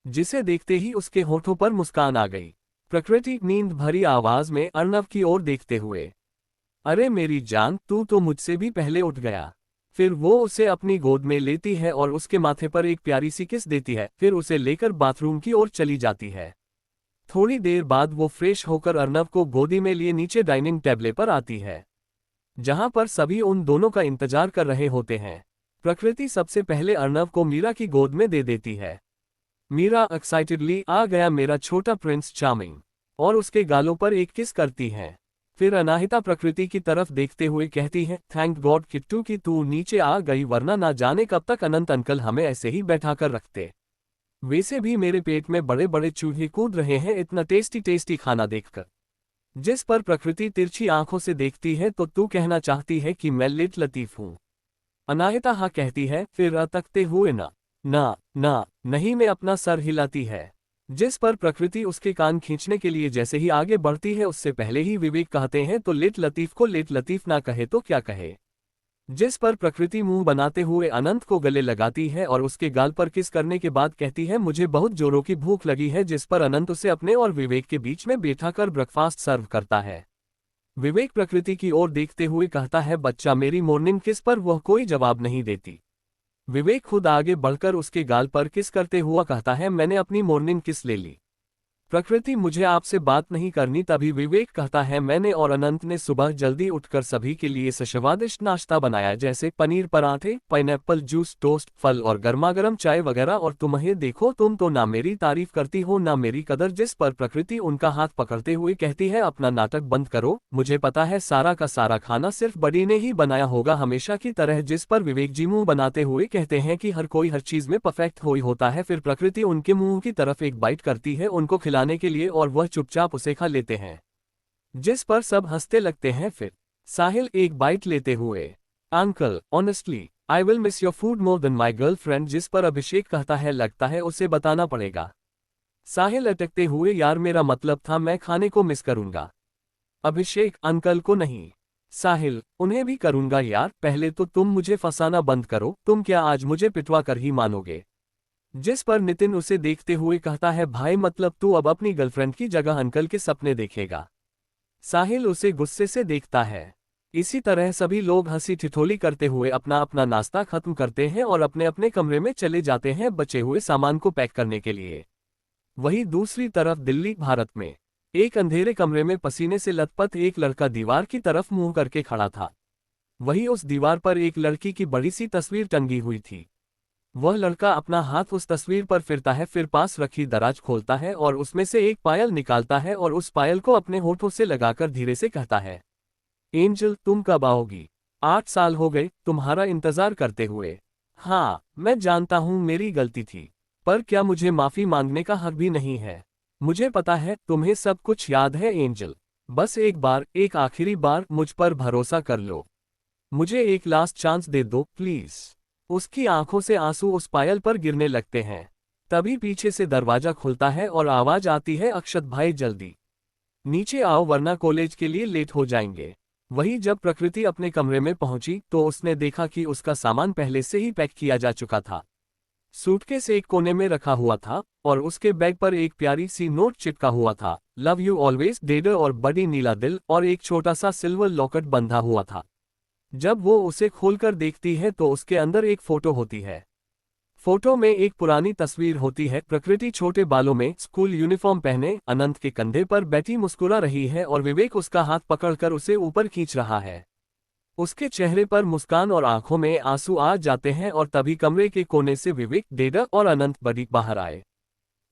जिसे देखते ही उसके होठों पर मुस्कान आ गई। प्रकृति नींद भरी आवाज में अर्नव की ओर देखते हुए, अरे मेरी जान, तू तो मुझसे भी पहले उठ गया। फिर वो उसे अपनी गोद में लेती है और उसके माथे पर एक प्यारी सी किस देती है, फिर उसे लेकर बाथरूम की ओर चली जाती है। थोड़ी देर बाद वो फ्रेश होकर अर्नव को गोदी में लिए नीचे डाइनिंग टेबल पर आती है जहां पर सभी उन दोनों का इंतजार कर रहे होते हैं। प्रकृति सबसे पहले अर्नव को मीरा की गोद में दे देती है। मीरा एक्साइटेडली आ गया मेरा छोटा प्रिंस चार्मिंग, और उसके गालों पर एक किस करती है। फिर अनाहिता प्रकृति की तरफ देखते हुए कहती है, थैंक गॉड किट्टू कि तू नीचे आ गई, वरना ना जाने कब तक अनंत अंकल हमें ऐसे ही बैठा कर रखते। वैसे भी मेरे पेट में बड़े बड़े चूहे कूद रहे हैं इतना टेस्टी टेस्टी खाना देखकर। जिस पर प्रकृति तिरछी आंखों से देखती है, तो तू कहना चाहती है कि मैं लिट लतीफ हूं? अनाहिता हाँ कहती है, फिर अतकते हुए ना ना ना नहीं में अपना सर हिलाती है। जिस पर प्रकृति उसके कान खींचने के लिए जैसे ही आगे बढ़ती है उससे पहले ही विवेक कहते हैं, तो लिट लतीफ को लिट लतीफ ना कहे तो क्या कहे। जिस पर प्रकृति मुंह बनाते हुए अनंत को गले लगाती है और उसके गाल पर किस करने के बाद कहती है, मुझे बहुत जोरों की भूख लगी है। जिस पर अनंत उसे अपने और विवेक के बीच में बैठाकर ब्रेकफास्ट सर्व करता है। विवेक प्रकृति की ओर देखते हुए कहता है, बच्चा मेरी मॉर्निंग किस, पर वह कोई जवाब नहीं देती। विवेक खुद आगे बढ़कर उसके गाल पर किस करते हुआ कहता है, मैंने अपनी मॉर्निंग किस ले ली। प्रकृति मुझे आपसे बात नहीं करनी। तभी विवेक कहता है, मैंने और अनंत ने सुबह जल्दी उठकर सभी के लिए स्वादिष्ट नाश्ता बनाया, जैसे पनीर पराठे, पाइनएप्पल जूस, टोस्ट, फल और गर्मागर्म चाय वगैरह, और तुम्हें देखो, तुम तो ना मेरी तारीफ करती हो ना मेरी कदर। जिस पर प्रकृति उनका हाथ पकड़ते हुए कहती है, अपना नाटक बंद करो, मुझे पता है सारा का सारा खाना सिर्फ बड़ी ने ही बनाया होगा हमेशा की तरह। जिस पर विवेक जी मुंह बनाते हुए कहते हैं कि हर कोई हर चीज में परफेक्ट हो ही होता है। फिर प्रकृति उनके मुंह की तरफ एक बाइट करती है उनको खिलाने के लिए और वह चुपचाप उसे खा लेते हैं। जिस पर सब हंसते लगते हैं। फिर साहिल एक बाइट लेते हुए, uncle honestly I will miss your food more than my girlfriend. जिस पर अभिषेक कहता है, लगता है उसे बताना पड़ेगा। साहिल अटकते हुए, यार मेरा मतलब था मैं खाने को मिस करूंगा। अभिषेक, अंकल को नहीं। साहिल, उन्हें भी करूंगा यार, पहले तो तुम मुझे फंसाना बंद करो, तुम क्या आज मुझे पिटवा कर ही मानोगे। जिस पर नितिन उसे देखते हुए कहता है, भाई मतलब तू अब अपनी गर्लफ्रेंड की जगह अंकल के सपने देखेगा। साहिल उसे गुस्से से देखता है। इसी तरह सभी लोग हंसी ठिठोली करते हुए अपना अपना नाश्ता खत्म करते हैं और अपने अपने कमरे में चले जाते हैं बचे हुए सामान को पैक करने के लिए। वहीं दूसरी तरफ दिल्ली भारत में एक अंधेरे कमरे में पसीने से लथपथ एक लड़का दीवार की तरफ मुंह करके खड़ा था। वहीं उस दीवार पर एक लड़की की बड़ी सी तस्वीर टंगी हुई थी। वह लड़का अपना हाथ उस तस्वीर पर फिरता है, फिर पास रखी दराज खोलता है और उसमें से एक पायल निकालता है और उस पायल को अपने होठों से लगाकर धीरे से कहता है, एंजल तुम कब आओगी? 8 साल हो गए तुम्हारा इंतजार करते हुए। हाँ मैं जानता हूँ मेरी गलती थी, पर क्या मुझे माफी मांगने का हक भी नहीं है? मुझे पता है तुम्हें सब कुछ याद है एंजल, बस एक बार, एक आखिरी बार मुझ पर भरोसा कर लो। मुझे एक लास्ट चांस दे दो प्लीज। उसकी आंखों से आंसू उस पायल पर गिरने लगते हैं। तभी पीछे से दरवाजा खुलता है और आवाज आती है, अक्षत भाई जल्दी नीचे आओ वरना कॉलेज के लिए लेट हो जाएंगे। वही जब प्रकृति अपने कमरे में पहुंची तो उसने देखा कि उसका सामान पहले से ही पैक किया जा चुका था। सूटकेस एक कोने में रखा हुआ था और उसके बैग पर एक प्यारी सी नोट चिपका हुआ था, लव यू ऑलवेज डेडर, और बड़ी नीला दिल, और एक छोटा सा सिल्वर लॉकेट बंधा हुआ था। जब वो उसे खोलकर देखती है तो उसके अंदर एक फोटो होती है। फोटो में एक पुरानी तस्वीर होती है। प्रकृति छोटे बालों में स्कूल यूनिफॉर्म पहने अनंत के कंधे पर बैठी मुस्कुरा रही है और विवेक उसका हाथ पकड़कर उसे ऊपर खींच रहा है। उसके चेहरे पर मुस्कान और आंखों में आंसू आ जाते हैं और तभी कमरे के कोने से विवेक, डेडर और अनंत बड़ी बाहर आए।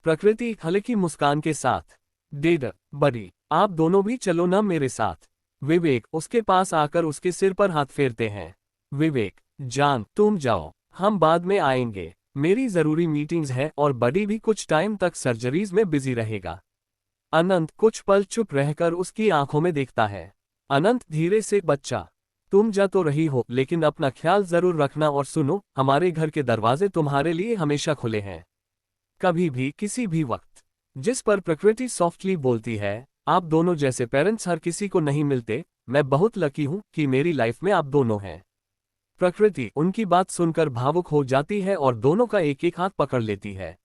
प्रकृति हल्की मुस्कान के साथ, डेडर, बड़ी, आप दोनों भी चलो ना मेरे साथ। विवेक उसके पास आकर उसके सिर पर हाथ फेरते हैं। विवेक, जान तुम जाओ, हम बाद में आएंगे, मेरी जरूरी मीटिंग्स है और बडी भी कुछ टाइम तक सर्जरीज में बिजी रहेगा। अनंत कुछ पल चुप रहकर उसकी आंखों में देखता है। अनंत धीरे से, बच्चा, तुम जा तो रही हो लेकिन अपना ख्याल जरूर रखना और सुनो, हमारे घर के दरवाजे तुम्हारे लिए हमेशा खुले हैं, कभी भी किसी भी वक्त। जिस पर प्रकृति सॉफ्टली बोलती है, आप दोनों जैसे पेरेंट्स हर किसी को नहीं मिलते, मैं बहुत लकी हूं कि मेरी लाइफ में आप दोनों हैं। प्रकृति उनकी बात सुनकर भावुक हो जाती है और दोनों का एक एक हाथ पकड़ लेती है।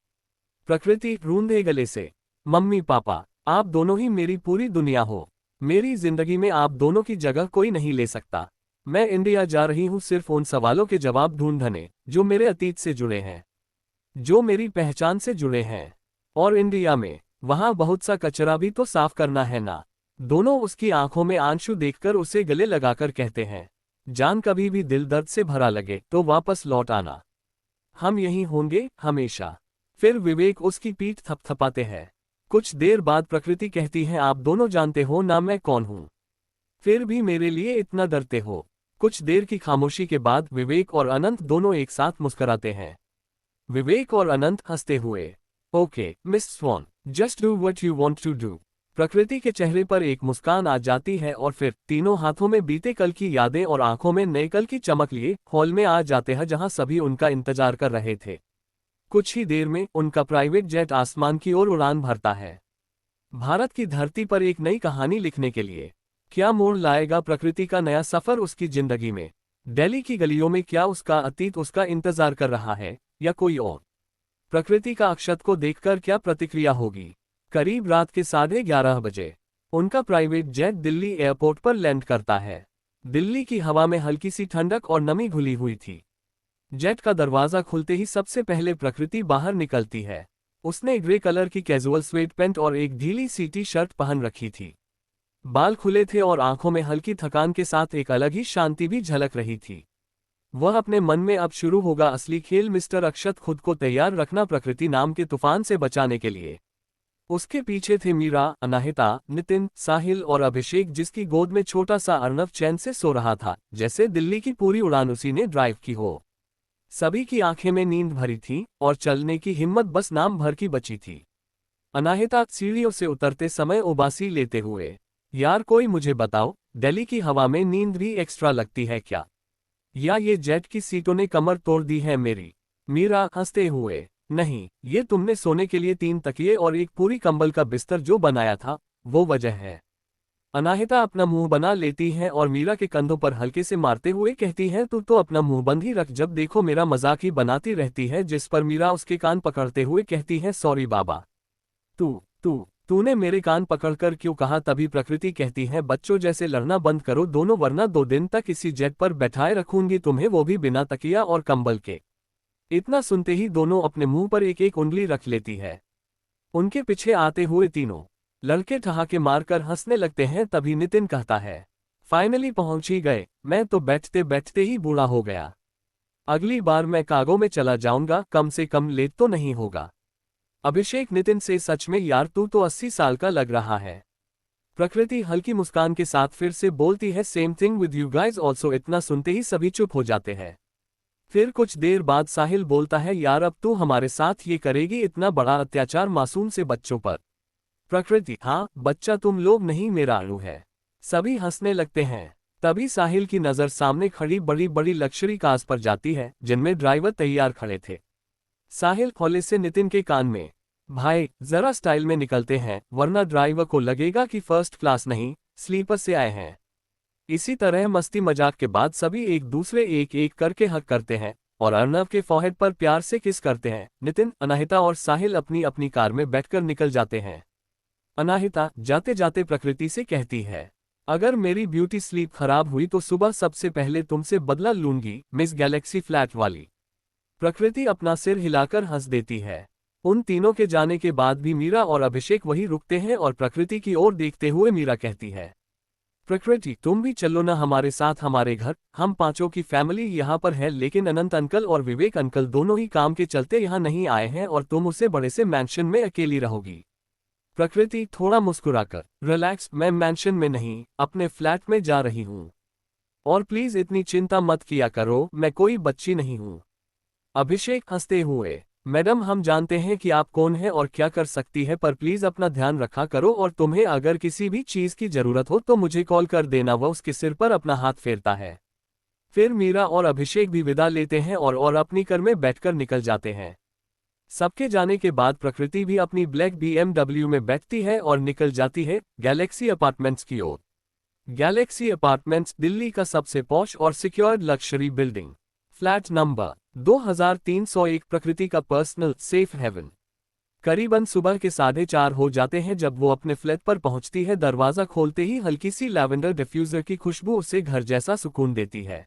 प्रकृति रूंधे गले से, मम्मी पापा, आप दोनों ही मेरी पूरी दुनिया हो, मेरी जिंदगी में आप दोनों की जगह कोई नहीं ले सकता। मैं इंडिया जा रही हूं सिर्फ उन सवालों के जवाब ढूंढने जो मेरे अतीत से जुड़े हैं, जो मेरी पहचान से जुड़े हैं। और इंडिया में वहां बहुत सा कचरा भी तो साफ करना है ना। दोनों उसकी आंखों में आंसू देखकर उसे गले लगाकर कहते हैं, जान कभी भी दिल दर्द से भरा लगे तो वापस लौट आना, हम यहीं होंगे हमेशा। फिर विवेक उसकी पीठ थपथपाते हैं। कुछ देर बाद प्रकृति कहती है, आप दोनों जानते हो ना मैं कौन हूं, फिर भी मेरे लिए इतना डरते हो। कुछ देर की खामोशी के बाद विवेक और अनंत दोनों एक साथ मुस्कुराते हैं। विवेक और अनंत हंसते हुए, okay miss Swan, just do what you want to do. Prakriti के चेहरे पर एक मुस्कान आ जाती है और फिर तीनों हाथों में बीते कल की यादें और आंखों में नए कल की चमक लिए हॉल में आ जाते हैं जहां सभी उनका इंतजार कर रहे थे। कुछ ही देर में उनका प्राइवेट जेट आसमान की ओर उड़ान भरता है, भारत की धरती पर एक नई कहानी लिखने के लिए। क्या मोड़ लाएगा प्रकृति का नया सफर उसकी जिंदगी में? दिल्ली की गलियों में क्या उसका अतीत उसका इंतजार कर रहा है या कोई और? प्रकृति का अक्षत को देखकर क्या प्रतिक्रिया होगी? करीब रात के 11:30 बजे उनका प्राइवेट जेट दिल्ली एयरपोर्ट पर लैंड करता है। दिल्ली की हवा में हल्की सी ठंडक और नमी घुली हुई थी। जेट का दरवाजा खुलते ही सबसे पहले प्रकृति बाहर निकलती है। उसने ग्रे कलर की कैजुअल स्वेट पैंट और एक ढीली सी टी शर्ट पहन रखी थी। बाल खुले थे और आंखों में हल्की थकान के साथ एक अलग ही शांति भी झलक रही थी। वह अपने मन में अब शुरू होगा असली खेल मिस्टर अक्षत, खुद को तैयार रखना प्रकृति नाम के तूफान से बचाने के लिए। उसके पीछे थे मीरा, अनाहिता, नितिन, साहिल और अभिषेक, जिसकी गोद में छोटा सा अर्नव चैन से सो रहा था, जैसे दिल्ली की पूरी उड़ान उसी ने ड्राइव की हो। सभी की आंखें में नींद भरी थी और चलने की हिम्मत बस नाम भर की बची थी। अनाहिता सीढ़ियों से उतरते समय उबासी लेते हुए, यार कोई मुझे बताओ, दिल्ली की हवा में नींद भी एक्स्ट्रा लगती है क्या, या ये जेट की सीटों ने कमर तोड़ दी है मेरी? मीरा हंसते हुए, नहीं, ये तुमने सोने के लिए 3 तकिए और एक पूरी कंबल का बिस्तर जो बनाया था, वो वजह है। अनाहिता अपना मुंह बना लेती है और मीरा के कंधों पर हल्के से मारते हुए कहती है, तू तो अपना मुंह बंद ही रख, जब देखो मेरा मजाक ही बनाती रहती है। जिस पर मीरा उसके कान पकड़ते हुए कहती है, सॉरी बाबा, तूने मेरे कान पकड़कर क्यों कहा? तभी प्रकृति कहती है, बच्चों जैसे लड़ना बंद करो दोनों, वरना 2 दिन तक इसी जेट पर बैठाए रखूंगी तुम्हें, वो भी बिना तकिया और कंबल के। इतना सुनते ही दोनों अपने मुंह पर एक एक उंगली रख लेती है। उनके पीछे आते हुए तीनों लड़के ठहाके मारकर हंसने लगते हैं। तभी नितिन कहता है, फाइनली पहुंच ही गए, मैं तो बैठते बैठते ही बूढ़ा हो गया। अगली बार मैं कार्गो में चला जाऊंगा, कम से कम लेट तो नहीं होगा। अभिषेक नितिन से, सच में यार तू तो 80 साल का लग रहा है। प्रकृति हल्की मुस्कान के साथ फिर से बोलती है, same thing with you guys also. इतना सुनते ही सभी चुप हो जाते हैं। फिर कुछ देर बाद साहिल बोलता है, यार अब तू हमारे साथ ये करेगी, इतना बड़ा अत्याचार मासूम से बच्चों पर? प्रकृति, हाँ बच्चा तुम लोग नहीं, मेरा अणु है। सभी हंसने लगते हैं। तभी साहिल की नजर सामने खड़ी बड़ी बड़ी लग्जरी कार्स पर जाती है जिनमें ड्राइवर तैयार खड़े थे। साहिल खोले से नितिन के कान में, भाई जरा स्टाइल में निकलते हैं वरना ड्राइवर को लगेगा कि फर्स्ट क्लास नहीं स्लीपर से आए हैं। इसी तरह मस्ती मजाक के बाद सभी एक दूसरे एक एक करके हक करते हैं और अर्नव के फॉरहेड पर प्यार से किस करते हैं। नितिन, अनाहिता और साहिल अपनी अपनी कार में बैठकर निकल जाते हैं। अनाहिता जाते जाते प्रकृति से कहती है, अगर मेरी ब्यूटी स्लीप खराब हुई तो सुबह सबसे पहले तुमसे बदला लूंगी, मिस गैलेक्सी फ्लैट वाली। प्रकृति अपना सिर हिलाकर हंस देती है। उन तीनों के जाने के बाद भी मीरा और अभिषेक वहीं रुकते हैं और प्रकृति की ओर देखते हुए मीरा कहती है, प्रकृति तुम भी चलो ना हमारे साथ हमारे घर, हम पांचों की फैमिली यहाँ पर है, लेकिन अनंत अंकल और विवेक अंकल दोनों ही काम के चलते यहाँ नहीं आए हैं और तुम उसे बड़े से मैंशन में अकेली रहोगी। प्रकृति थोड़ा मुस्कुराकर, रिलैक्स, मैं मैंशन में नहीं अपने फ्लैट में जा रही हूँ और प्लीज इतनी चिंता मत किया करो, मैं कोई बच्ची नहीं हूँ। अभिषेक हंसते हुए, मैडम हम जानते हैं कि आप कौन हैं और क्या कर सकती है, पर प्लीज अपना ध्यान रखा करो और तुम्हें अगर किसी भी चीज की जरूरत हो तो मुझे कॉल कर देना। वह उसके सिर पर अपना हाथ फेरता है। फिर मीरा और अभिषेक भी विदा लेते हैं और अपनी कार में बैठकर निकल जाते हैं। सबके जाने के बाद प्रकृति भी अपनी ब्लैक BMW में बैठती है और निकल जाती है गैलेक्सी अपार्टमेंट्स की ओर। गैलेक्सी अपार्टमेंट्स दिल्ली का सबसे पॉश और secured luxury building, flat number 2301, प्रकृति का पर्सनल सेफ हेवन। करीबन सुबह के 4:30 हो जाते हैं जब वो अपने फ्लैट पर पहुंचती है। दरवाजा खोलते ही हल्की सी लैवेंडर डिफ्यूजर की खुशबू उसे घर जैसा सुकून देती है।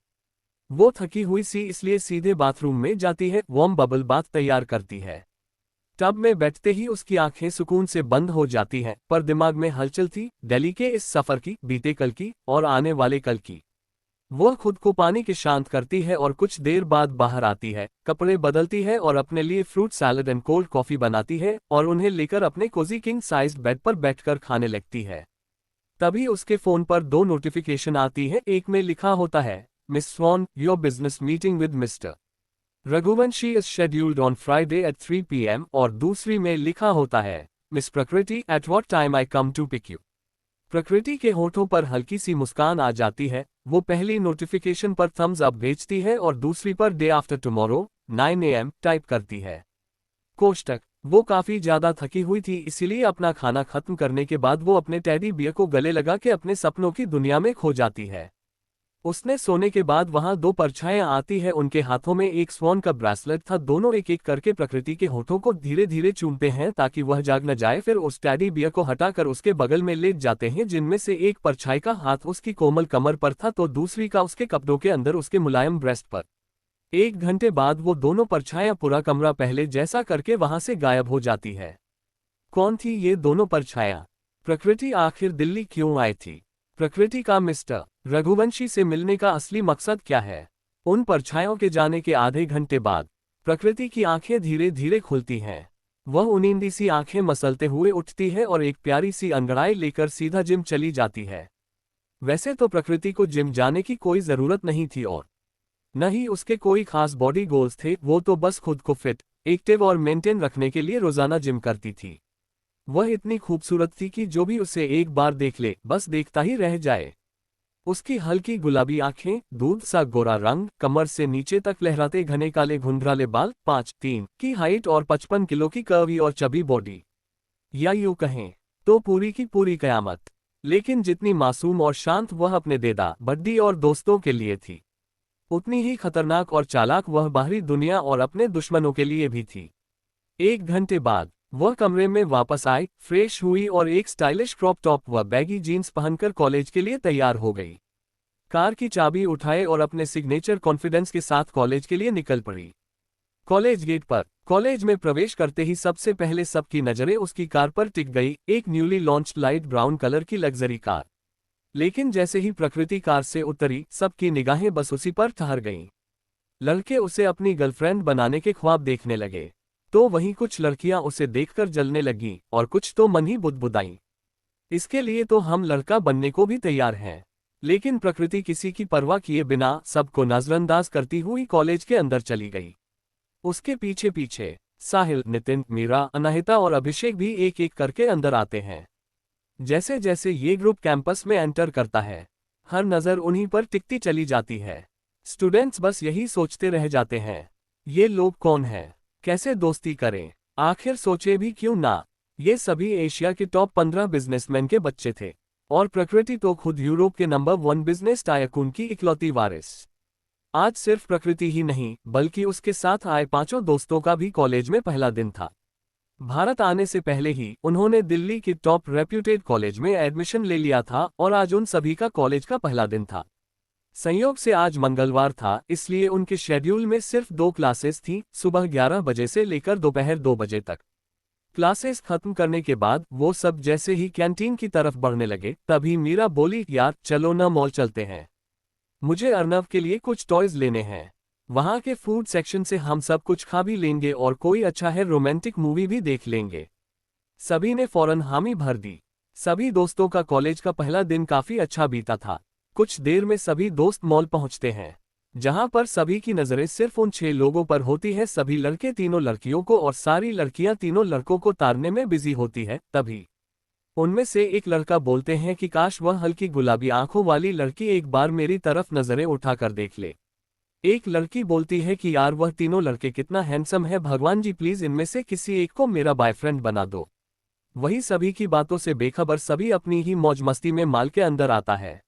वो थकी हुई सी इसलिए सीधे बाथरूम में जाती है, वार्म बबल बाथ तैयार करती है। टब में बैठते ही उसकी आंखें सुकून से बंद हो जाती हैं, पर दिमाग में हलचल थी, दिल्ली के इस सफर की, बीते कल की और आने वाले कल की। वह खुद को पानी के शांत करती है और कुछ देर बाद बाहर आती है, कपड़े बदलती है और अपने लिए fruit salad and cold coffee बनाती है और उन्हें लेकर अपने कोजी किंग साइज्ड बेड पर बैठकर खाने लगती है। तभी उसके फोन पर 2 नोटिफिकेशन आती है। एक में लिखा होता है, miss Swan, your business meeting with mister Raghuvanshi is scheduled on Friday at 3 PM और दूसरी में लिखा होता है, miss Prakriti, at what time I come to pick you. Prakriti के होठों पर हल्की सी मुस्कान आ जाती है। वो पहली नोटिफिकेशन पर थम्स अप भेजती है और दूसरी per day after tomorrow 9 AM type करती है। कोष्टक, वो काफी ज्यादा थकी हुई थी, इसीलिए अपना खाना खत्म करने के बाद वो अपने टेडी बियर को गले लगा के अपने सपनों की दुनिया में खो जाती है। उसने सोने के बाद वहां 2 परछाइयां आती है, उनके हाथों में एक स्वॉन का ब्रेसलेट था। दोनों एक एक करके प्रकृति के होठों को धीरे धीरे चूमते हैं ताकि वह जाग न जाए। फिर उस टेडी बियर को हटाकर उसके बगल में लेट जाते हैं, जिनमें से एक परछाई का हाथ उसकी कोमल कमर पर था तो दूसरी का उसके कपड़ों के अंदर उसके मुलायम ब्रेस्ट पर। 1 घंटे बाद वो दोनों परछाइयां पूरा कमरा पहले जैसा करके वहां से गायब हो जाती है। कौन थी ये दोनों परछाइयां? प्रकृति आखिर दिल्ली क्यों आई थी? प्रकृति का मिस्टर रघुवंशी से मिलने का असली मकसद क्या है? उन परछाइयों के जाने के आधे घंटे बाद प्रकृति की आंखें धीरे धीरे खुलती हैं। वह उनींदी सी आंखें मसलते हुए उठती है और एक प्यारी सी अंगड़ाई लेकर सीधा जिम चली जाती है। वैसे तो प्रकृति को जिम जाने की कोई जरूरत नहीं थी और न ही उसके कोई खास बॉडी गोल्स थे। वो तो बस खुद को फिट, एक्टिव और मेंटेन रखने के लिए रोजाना जिम करती थी। वह इतनी खूबसूरत थी कि जो भी उसे एक बार देख ले बस देखता ही रह जाए। उसकी हल्की गुलाबी आंखें, दूध सा गोरा रंग, कमर से नीचे तक लहराते घने काले घुंघराले बाल, 5'3" की हाइट और 55 किलो की कर्वी और चबी बॉडी, या यूं कहें तो पूरी की पूरी कयामत। लेकिन जितनी मासूम और शांत वह अपने देदा, बड्डी और दोस्तों के लिए थी, उतनी ही खतरनाक और चालाक वह बाहरी दुनिया और अपने दुश्मनों के लिए भी थी। 1 घंटे बाद वह कमरे में वापस आई, फ्रेश हुई और एक स्टाइलिश क्रॉप टॉप व बैगी जीन्स पहनकर कॉलेज के लिए तैयार हो गई। कार की चाबी उठाए और अपने सिग्नेचर कॉन्फिडेंस के साथ कॉलेज के लिए निकल पड़ी। कॉलेज गेट पर कॉलेज में प्रवेश करते ही सबसे पहले सबकी नजरें उसकी कार पर टिक गई, एक newly launched light brown colour की लग्जरी कार। लेकिन जैसे ही प्रकृति कार से उतरी, सबकी निगाहें बस उसी पर ठहर गईं। लड़के उसे अपनी गर्लफ्रेंड बनाने के ख्वाब देखने लगे, तो वहीं कुछ लड़कियां उसे देखकर जलने लगीं और कुछ तो मन ही बुदबुदाईं। इसके लिए तो हम लड़का बनने को भी तैयार हैं। लेकिन प्रकृति किसी की परवाह किए बिना सबको नजरअंदाज करती हुई कॉलेज के अंदर चली गई। उसके पीछे पीछे साहिल, नितिन, मीरा, अनाहिता और अभिषेक भी एक एक करके अंदर आते हैं। जैसे जैसे ये ग्रुप कैंपस में एंटर करता है, हर नजर उन्हीं पर टिकती चली जाती है। स्टूडेंट्स बस यही सोचते रह जाते हैं, ये लोग कौन हैं, कैसे दोस्ती करें, आखिर सोचे भी क्यों ना। ये सभी एशिया के टॉप 15 बिजनेसमैन के बच्चे थे। और प्रकृति तो खुद यूरोप के नंबर 1 बिजनेस टायकून की इकलौती वारिस। आज सिर्फ प्रकृति ही नहीं बल्कि उसके साथ आए पांचों दोस्तों का भी कॉलेज में पहला दिन था। भारत आने से पहले ही उन्होंने दिल्ली की टॉप रेप्यूटेड कॉलेज में एडमिशन ले लिया था और आज उन सभी का कॉलेज का पहला दिन था। संयोग से आज मंगलवार था, इसलिए उनके शेड्यूल में सिर्फ 2 क्लासेस थीं, सुबह 11 बजे से लेकर दोपहर 2 बजे तक। क्लासेस खत्म करने के बाद वो सब जैसे ही कैंटीन की तरफ बढ़ने लगे, तभी मीरा बोली, यार चलो ना मॉल चलते हैं, मुझे अर्नव के लिए कुछ टॉयज लेने हैं। वहां के फूड सेक्शन से हम सब कुछ खा भी लेंगे और कोई अच्छा है रोमांटिक मूवी भी देख लेंगे। सभी ने फौरन हामी भर दी। सभी दोस्तों का कॉलेज का पहला दिन काफी अच्छा बीता था। कुछ देर में सभी दोस्त मॉल पहुंचते हैं, जहां पर सभी की नजरें सिर्फ उन 6 लोगों पर होती है। सभी लड़के तीनों लड़कियों को और सारी लड़कियां तीनों लड़कों को तारने में बिजी होती है। तभी उनमें से एक लड़का बोलते हैं कि काश वह हल्की गुलाबी आंखों वाली लड़की एक बार मेरी तरफ नजरें उठाकर देख ले। एक लड़की बोलती है कि यार वह तीनों लड़के कितना हैंडसम है, भगवान जी प्लीज इनमें से किसी एक को मेरा बॉयफ्रेंड बना दो। वही सभी की बातों से बेखबर सभी अपनी ही मौज मस्ती में मॉल के अंदर आता है।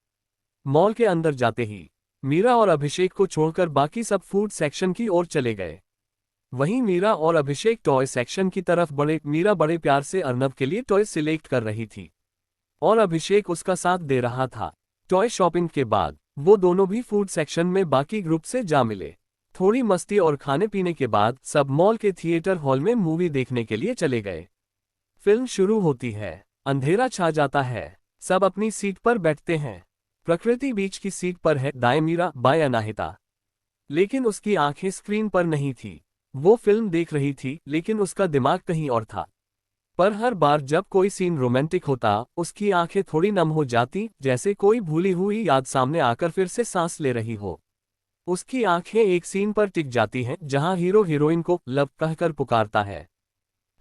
मॉल के अंदर जाते ही मीरा और अभिषेक को छोड़कर बाकी सब फूड सेक्शन की ओर चले गए। वहीं मीरा और अभिषेक टॉय सेक्शन की तरफ बढ़े। मीरा बड़े प्यार से अर्नव के लिए टॉय सिलेक्ट कर रही थी और अभिषेक उसका साथ दे रहा था। टॉय शॉपिंग के बाद वो दोनों भी फूड सेक्शन में बाकी ग्रुप से जा मिले। थोड़ी मस्ती और खाने पीने के बाद सब मॉल के थिएटर हॉल में मूवी देखने के लिए चले गए। फिल्म शुरू होती है, अंधेरा छा जाता है, सब अपनी सीट पर बैठते हैं। प्रकृति बीच की सीट पर है, दाएं मीरा बाएं अनाहिता। लेकिन उसकी आंखें स्क्रीन पर नहीं थी। वो फिल्म देख रही थी लेकिन उसका दिमाग कहीं और था। पर हर बार जब कोई सीन रोमांटिक होता, उसकी आंखें थोड़ी नम हो जाती, जैसे कोई भूली हुई याद सामने आकर फिर से सांस ले रही हो। उसकी आंखें एक सीन पर टिक जाती हैं जहां हीरो हीरोइन को लव कहकर पुकारता है।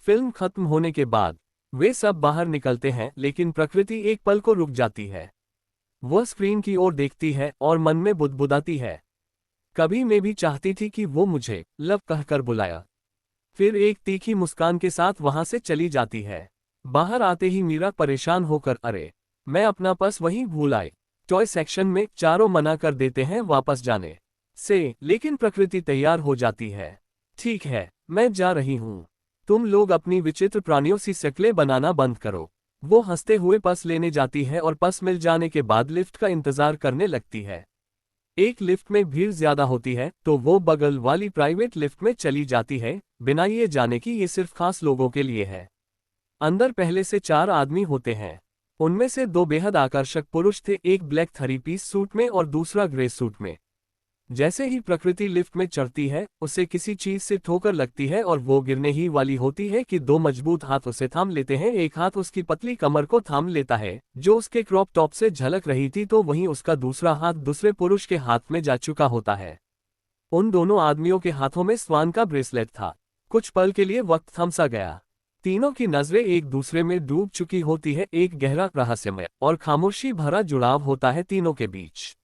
फिल्म खत्म होने के बाद वे सब बाहर निकलते हैं, लेकिन प्रकृति एक पल को रुक जाती है। वह स्क्रीन की ओर देखती है और मन में बुदबुदाती है, कभी मैं भी चाहती थी कि वो मुझे लव कहकर बुलाया। फिर एक तीखी मुस्कान के साथ वहां से चली जाती है। बाहर आते ही मीरा परेशान होकर, अरे मैं अपना पर्स वहीं भूल आई। टॉय सेक्शन में चारों मना कर देते हैं वापस जाने से, लेकिन प्रकृति तैयार हो जाती है। ठीक है, मैं जा रही हूँ, तुम लोग अपनी विचित्र प्राणियों सी शक्लें बनाना बंद करो। वो हंसते हुए पर्स लेने जाती है और पर्स मिल जाने के बाद लिफ्ट का इंतजार करने लगती है। एक लिफ्ट में भीड़ ज्यादा होती है तो वो बगल वाली प्राइवेट लिफ्ट में चली जाती है, बिना ये जाने कि ये सिर्फ खास लोगों के लिए है। अंदर पहले से 4 आदमी होते हैं। उनमें से 2 बेहद आकर्षक पुरुष थे, एक ब्लैक 3 पीस सूट में और दूसरा ग्रे सूट में। जैसे ही प्रकृति लिफ्ट में चढ़ती है, उसे किसी चीज से ठोकर लगती है और वो गिरने ही वाली होती है कि 2 मजबूत हाथ उसे थाम लेते हैं। एक हाथ उसकी पतली कमर को थाम लेता है जो उसके क्रॉप टॉप से झलक रही थी, तो वहीं उसका दूसरा हाथ दूसरे पुरुष के हाथ में जा चुका होता है। उन दोनों आदमियों के हाथों में स्वान का ब्रेसलेट था। कुछ पल के लिए वक्त थम सा गया। तीनों की नजरें एक दूसरे में डूब चुकी होती है। एक गहरा रहस्यमय और खामोशी भरा जुड़ाव होता है तीनों के बीच।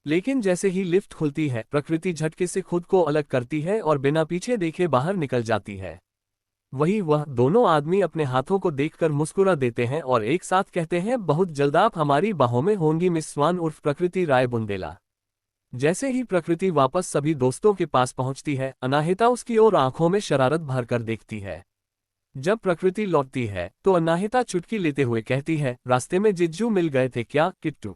लेकिन जैसे ही लिफ्ट खुलती है, प्रकृति झटके से खुद को अलग करती है और बिना पीछे देखे बाहर निकल जाती है। वह दोनों आदमी अपने हाथों को देखकर मुस्कुरा देते हैं और एक साथ कहते हैं, बहुत जल्द आप हमारी बाहों में होंगी मिस स्वान उर्फ प्रकृति राय बुंदेला। जैसे ही प्रकृति वापस सभी दोस्तों के पास पहुंचती है, अनाहिता उसकी ओर आंखों में शरारत भरकर देखती है। जब प्रकृति लौटती है तो अनाहिता चुटकी लेते हुए कहती है, रास्ते में जिज्जू मिल गए थे क्या किट्टू,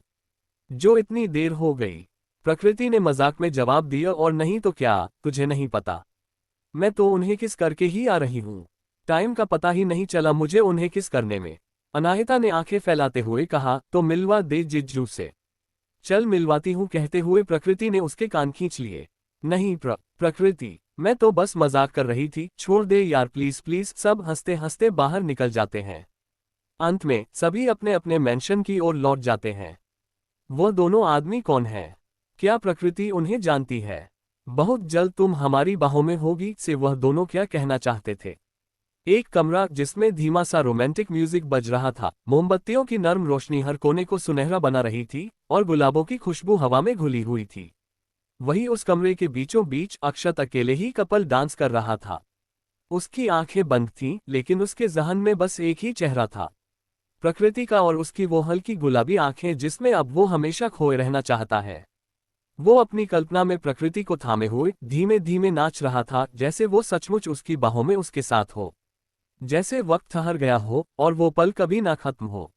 जो इतनी देर हो गई? प्रकृति ने मजाक में जवाब दिया, और नहीं तो क्या, तुझे नहीं पता, मैं तो उन्हें किस करके ही आ रही हूँ। टाइम का पता ही नहीं चला मुझे उन्हें किस करने में। अनाहिता ने आंखें फैलाते हुए कहा, तो मिलवा दे जिज्जू से। चल मिलवाती हूँ, कहते हुए प्रकृति ने उसके कान खींच लिए। नहीं प्रकृति, मैं तो बस मजाक कर रही थी, छोड़ दे यार प्लीज प्लीज। सब हंसते हंसते बाहर निकल जाते हैं। अंत में सभी अपने अपने मेंशन की ओर लौट जाते हैं। वह दोनों आदमी कौन है? क्या प्रकृति उन्हें जानती है? बहुत जल्द तुम हमारी बाहों में होगी से वह दोनों क्या कहना चाहते थे? एक कमरा जिसमें धीमा सा रोमांटिक म्यूजिक बज रहा था, मोमबत्तियों की नर्म रोशनी हर कोने को सुनहरा बना रही थी और गुलाबों की खुशबू हवा में घुली हुई थी। वही उस कमरे के बीचों बीच अक्षत अकेले ही कपल डांस कर रहा था। उसकी आंखें बंद थीं, लेकिन उसके जहन में बस एक ही चेहरा था, प्रकृति का और उसकी वो हल्की गुलाबी आंखें जिसमें अब वो हमेशा खोए रहना चाहता है। वो अपनी कल्पना में प्रकृति को थामे हुए धीमे धीमे नाच रहा था, जैसे वो सचमुच उसकी बाहों में उसके साथ हो, जैसे वक्त ठहर गया हो और वो पल कभी ना खत्म हो।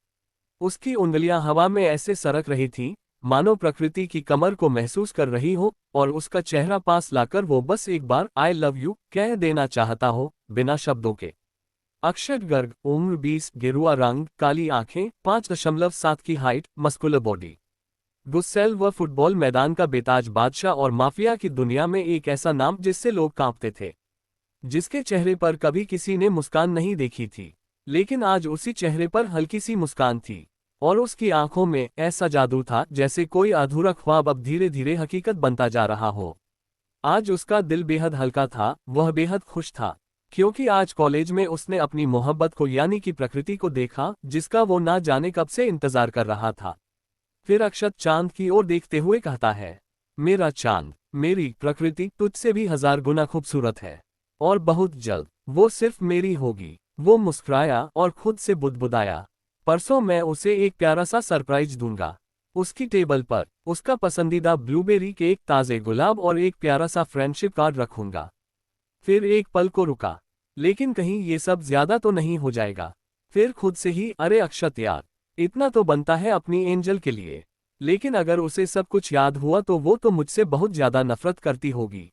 उसकी उंगलियां हवा में ऐसे सरक रही थीं, मानो प्रकृति की कमर को महसूस कर रही हो, और उसका चेहरा पास लाकर वो बस एक बार आई लव यू कह देना चाहता हो, बिना शब्दों के। अक्षत गर्ग, उम्र 20, गेरुआ रंग, काली आंखें, 5.7 की हाइट, मस्कुलर बॉडी। गुस्सेल व फुटबॉल मैदान का बेताज बादशाह और माफिया की दुनिया में एक ऐसा नाम जिससे लोग कांपते थे, जिसके चेहरे पर कभी किसी ने मुस्कान नहीं देखी थी, लेकिन आज उसी चेहरे पर हल्की सी मुस्कान थी, और उसकी आंखों में ऐसा जादू था जैसे कोई अधूरा ख्वाब अब धीरे धीरे हकीकत बनता जा रहा हो। आज उसका दिल बेहद हल्का था, वह बेहद खुश था, क्योंकि आज कॉलेज में उसने अपनी मोहब्बत को यानी कि प्रकृति को देखा, जिसका वो ना जाने कब से इंतजार कर रहा था। फिर अक्षत चांद की ओर देखते हुए कहता है, मेरा चांद, मेरी प्रकृति तुझसे भी 1000 गुना खूबसूरत है, और बहुत जल्द वो सिर्फ मेरी होगी। वो मुस्कुराया और खुद से बुदबुदाया, परसों मैं उसे एक प्यारा सा सरप्राइज दूंगा। उसकी टेबल पर उसका पसंदीदा ब्लूबेरी केक, ताज़े गुलाब और एक प्यारा सा फ्रेंडशिप कार्ड रखूंगा। फिर एक पल को रुका, लेकिन कहीं ये सब ज्यादा तो नहीं हो जाएगा। फिर खुद से ही, अरे अक्षत यार, इतना तो बनता है अपनी एंजल के लिए। लेकिन अगर उसे सब कुछ याद हुआ तो वो तो मुझसे बहुत ज्यादा नफरत करती होगी।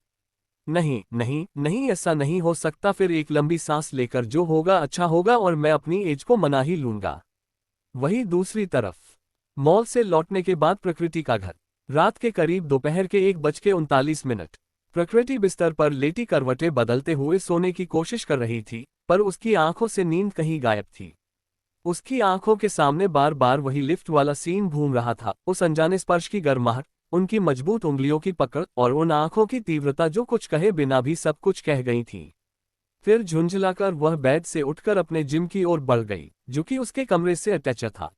नहीं नहीं नहीं, ऐसा नहीं हो सकता। फिर एक लंबी सांस लेकर, जो होगा अच्छा होगा और मैं अपनी एज को मना ही लूंगा। वहीं दूसरी तरफ मॉल से लौटने के बाद प्रकृति का घर। रात के करीब दोपहर के 1:39। प्रकृति बिस्तर पर लेटी करवटें बदलते हुए सोने की कोशिश कर रही थी, पर उसकी आंखों से नींद कहीं गायब थी। उसकी आंखों के सामने बार बार वही लिफ्ट वाला सीन घूम रहा था, उस अनजाने स्पर्श की गर्माहट, उनकी मजबूत उंगलियों की पकड़ और उन आंखों की तीव्रता जो कुछ कहे बिना भी सब कुछ कह गई थी। फिर झुंझलाकर वह बेड से उठकर अपने जिम की ओर बढ़ गई, जो कि उसके कमरे से अटैच था,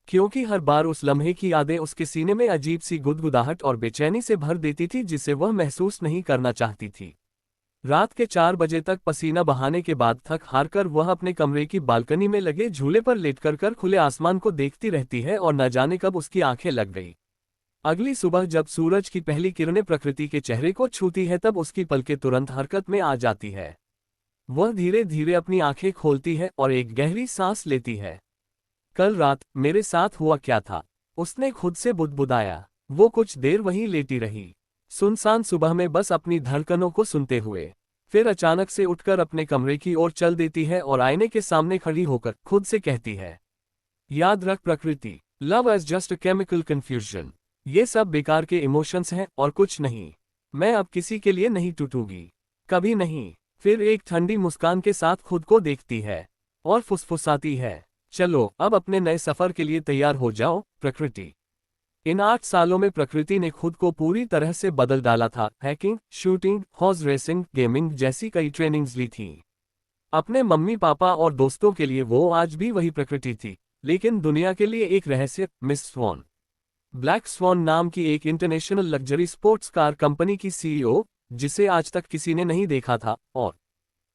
क्योंकि हर बार उस लम्हे की यादें उसके सीने में अजीब सी गुदगुदाहट और बेचैनी से भर देती थी, जिसे वह महसूस नहीं करना चाहती थी। रात के 4 बजे तक पसीना बहाने के बाद थक हारकर वह अपने कमरे की बालकनी में लगे झूले पर लेटकर खुले आसमान को देखती रहती है, और न जाने कब उसकी आंखें लग गई। अगली सुबह जब सूरज की पहली किरणें प्रकृति के चेहरे को छूती है, तब उसकी पलकें तुरंत हरकत में आ जाती है। वह धीरे धीरे अपनी आंखें खोलती है और एक गहरी सांस लेती है। कल रात मेरे साथ हुआ क्या था, उसने खुद से बुदबुदाया। वो कुछ देर वहीं लेटी रही, सुनसान सुबह में बस अपनी धड़कनों को सुनते हुए। फिर अचानक से उठकर अपने कमरे की ओर चल देती है और आईने के सामने खड़ी होकर खुद से कहती है, याद रख प्रकृति, love is just a chemical confusion. ये सब बेकार के इमोशंस हैं और कुछ नहीं। मैं अब किसी के लिए नहीं टूटूंगी, कभी नहीं। फिर एक ठंडी मुस्कान के साथ खुद को देखती है और फुसफुसाती है, चलो अब अपने नए सफर के लिए तैयार हो जाओ प्रकृति। इन 8 सालों में प्रकृति ने खुद को पूरी तरह से बदल डाला था। Hacking, shooting, horse racing, gaming जैसी कई ट्रेनिंग्स ली थी। अपने मम्मी पापा और दोस्तों के लिए वो आज भी वही प्रकृति थी, लेकिन दुनिया के लिए एक रहस्य, मिस स्वॉन। ब्लैक स्वॉन नाम की एक international luxury sports car company की सीईओ, जिसे आज तक किसी ने नहीं देखा था, और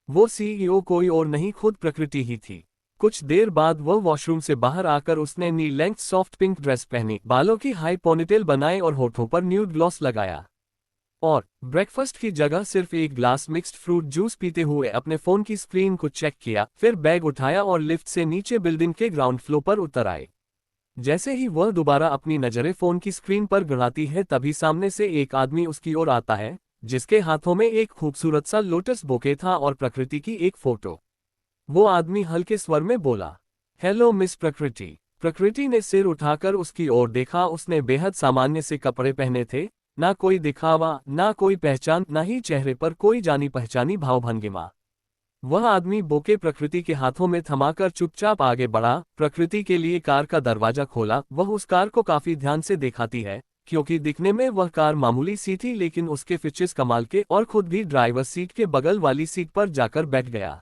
वो सीईओ कोई और नहीं, खुद प्रकृति ही थी। कुछ देर बाद वह वॉशरूम से बाहर आकर उसने नी लेंथ सॉफ्ट पिंक ड्रेस पहनी, बालों की हाई पोनीटेल बनाए और होठों पर न्यूड ग्लॉस लगाया, और ब्रेकफास्ट की जगह सिर्फ एक ग्लास मिक्स्ड फ्रूट जूस पीते हुए अपने फोन की स्क्रीन को चेक किया। फिर बैग उठाया और लिफ्ट से नीचे बिल्डिंग के ग्राउंड फ्लोर पर उतर आए। जैसे ही वह दोबारा अपनी नजरें फोन की स्क्रीन पर गड़ाती है, तभी सामने से एक आदमी उसकी ओर आता है, जिसके हाथों में एक खूबसूरत सा लोटस बोके था और प्रकृति की एक फोटो। वो आदमी हल्के स्वर में बोला, हेलो मिस प्रकृति। प्रकृति ने सिर उठाकर उसकी ओर देखा। उसने बेहद सामान्य से कपड़े पहने थे, ना कोई दिखावा, ना कोई पहचान, ना ही चेहरे पर कोई जानी पहचानी भावभंगिमा। वह आदमी बोके प्रकृति के हाथों में थमाकर चुपचाप आगे बढ़ा, प्रकृति के लिए कार का दरवाजा खोला। वह उस कार को काफी ध्यान से दिखाती है, क्योंकि दिखने में वह कार मामूली सी थी, लेकिन उसके फीचर्स कमाल के, और खुद भी ड्राइवर सीट के बगल वाली सीट पर जाकर बैठ गया।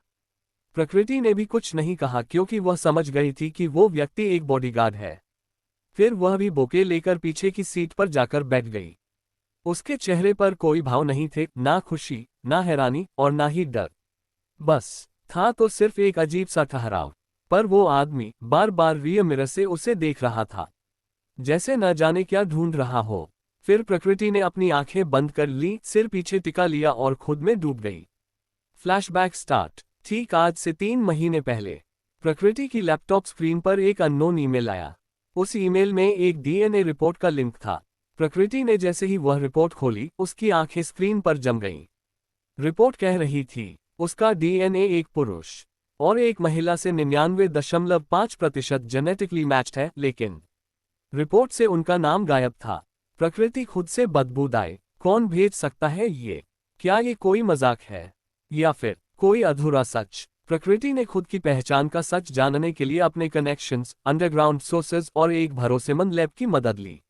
प्रकृति ने भी कुछ नहीं कहा, क्योंकि वह समझ गई थी कि वो व्यक्ति एक बॉडीगार्ड है। फिर वह भी बोके लेकर पीछे की सीट पर जाकर बैठ गई। उसके चेहरे पर कोई भाव नहीं थे, ना खुशी, ना हैरानी और ना ही डर। बस था तो सिर्फ एक अजीब सा ठहराव। पर वो आदमी बार बार रियर मिरर से उसे देख रहा था, जैसे न जाने क्या ढूंढ रहा हो। फिर प्रकृति ने अपनी आंखें बंद कर ली, सिर पीछे टिका लिया और खुद में डूब गई। Flashback start. ठीक आज से 3 महीने पहले प्रकृति की लैपटॉप स्क्रीन पर एक अननोन ईमेल आया। उस ईमेल में एक डीएनए रिपोर्ट का लिंक था। प्रकृति ने जैसे ही वह रिपोर्ट खोली, उसकी आंखें स्क्रीन पर जम गईं। रिपोर्ट कह रही थी उसका डीएनए एक पुरुष और एक महिला से 99.5% जेनेटिकली मैच्ड है, लेकिन रिपोर्ट से उनका नाम गायब था। प्रकृति खुद से बदबूदाए, कौन भेज सकता है ये? क्या ये कोई मजाक है या फिर कोई अधूरा सच? प्रकृति ने खुद की पहचान का सच जानने के लिए अपने कनेक्शंस, अंडरग्राउंड सोर्सेज और एक भरोसेमंद लैब की मदद ली।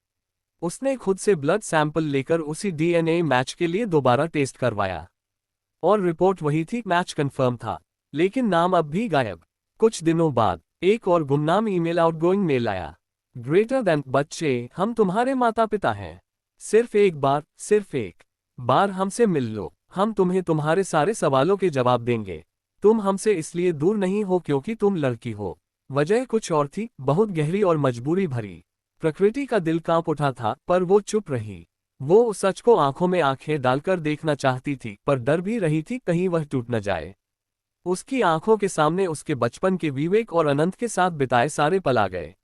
उसने खुद से ब्लड सैंपल लेकर उसी डीएनए मैच के लिए दोबारा टेस्ट करवाया और रिपोर्ट वही थी, मैच कंफर्म था, लेकिन नाम अब भी गायब। कुछ दिनों बाद एक और गुमनाम ईमेल आउटगोइंग मेल आया। ग्रेटर देन बच्चे, हम तुम्हारे माता पिता हैं। सिर्फ एक बार हमसे मिल लो, हम तुम्हें तुम्हारे सारे सवालों के जवाब देंगे। तुम हमसे इसलिए दूर नहीं हो क्योंकि तुम लड़की हो। वजह कुछ और थी, बहुत गहरी और मजबूरी भरी। प्रकृति का दिल कांप उठा था, पर वो चुप रही। वो उस सच को आंखों में आंखें डालकर देखना चाहती थी, पर डर भी रही थी कहीं वह टूट न जाए। उसकी आंखों के सामने उसके बचपन के विवेक और अनंत के साथ बिताए सारे पल आ गए।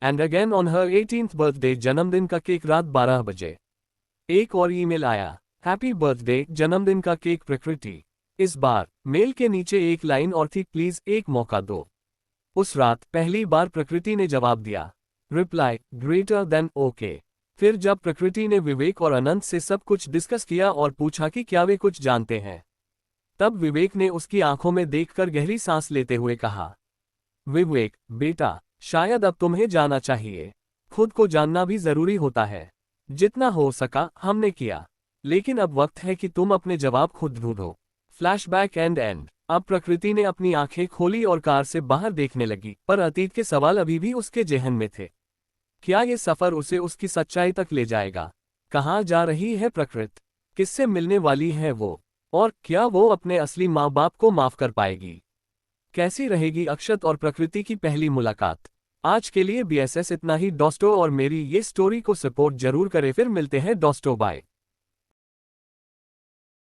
And again on her 18th birthday, जन्मदिन का केक रात 12 बजे। एक और ईमेल आया, हैप्पी बर्थडे, जन्मदिन का केक प्रकृति। इस बार मेल के नीचे एक लाइन और थी, प्लीज एक मौका दो। उस रात पहली बार प्रकृति ने जवाब दिया, रिप्लाई ग्रेटर देन ओके। फिर जब प्रकृति ने विवेक और अनंत से सब कुछ डिस्कस किया और पूछा कि क्या वे कुछ जानते हैं, तब विवेक ने उसकी आंखों में देखकर गहरी सांस लेते हुए कहा, विवेक बेटा, शायद अब तुम्हें जाना चाहिए। खुद को जानना भी जरूरी होता है। जितना हो सका हमने किया, लेकिन अब वक्त है कि तुम अपने जवाब खुद ढूंढो। Flashback and. अब प्रकृति ने अपनी आंखें खोली और कार से बाहर देखने लगी, पर अतीत के सवाल अभी भी उसके जेहन में थे। क्या ये सफर उसे उसकी सच्चाई तक ले जाएगा? कहाँ जा रही है प्रकृति? किससे मिलने वाली है वो? और क्या वो अपने असली माँ बाप को माफ कर पाएगी? कैसी रहेगी अक्षत और प्रकृति की पहली मुलाकात? आज के लिए BSS इतना ही। दोस्तों, और मेरी ये स्टोरी को सपोर्ट जरूर करें। फिर मिलते हैं दोस्तों, बाय।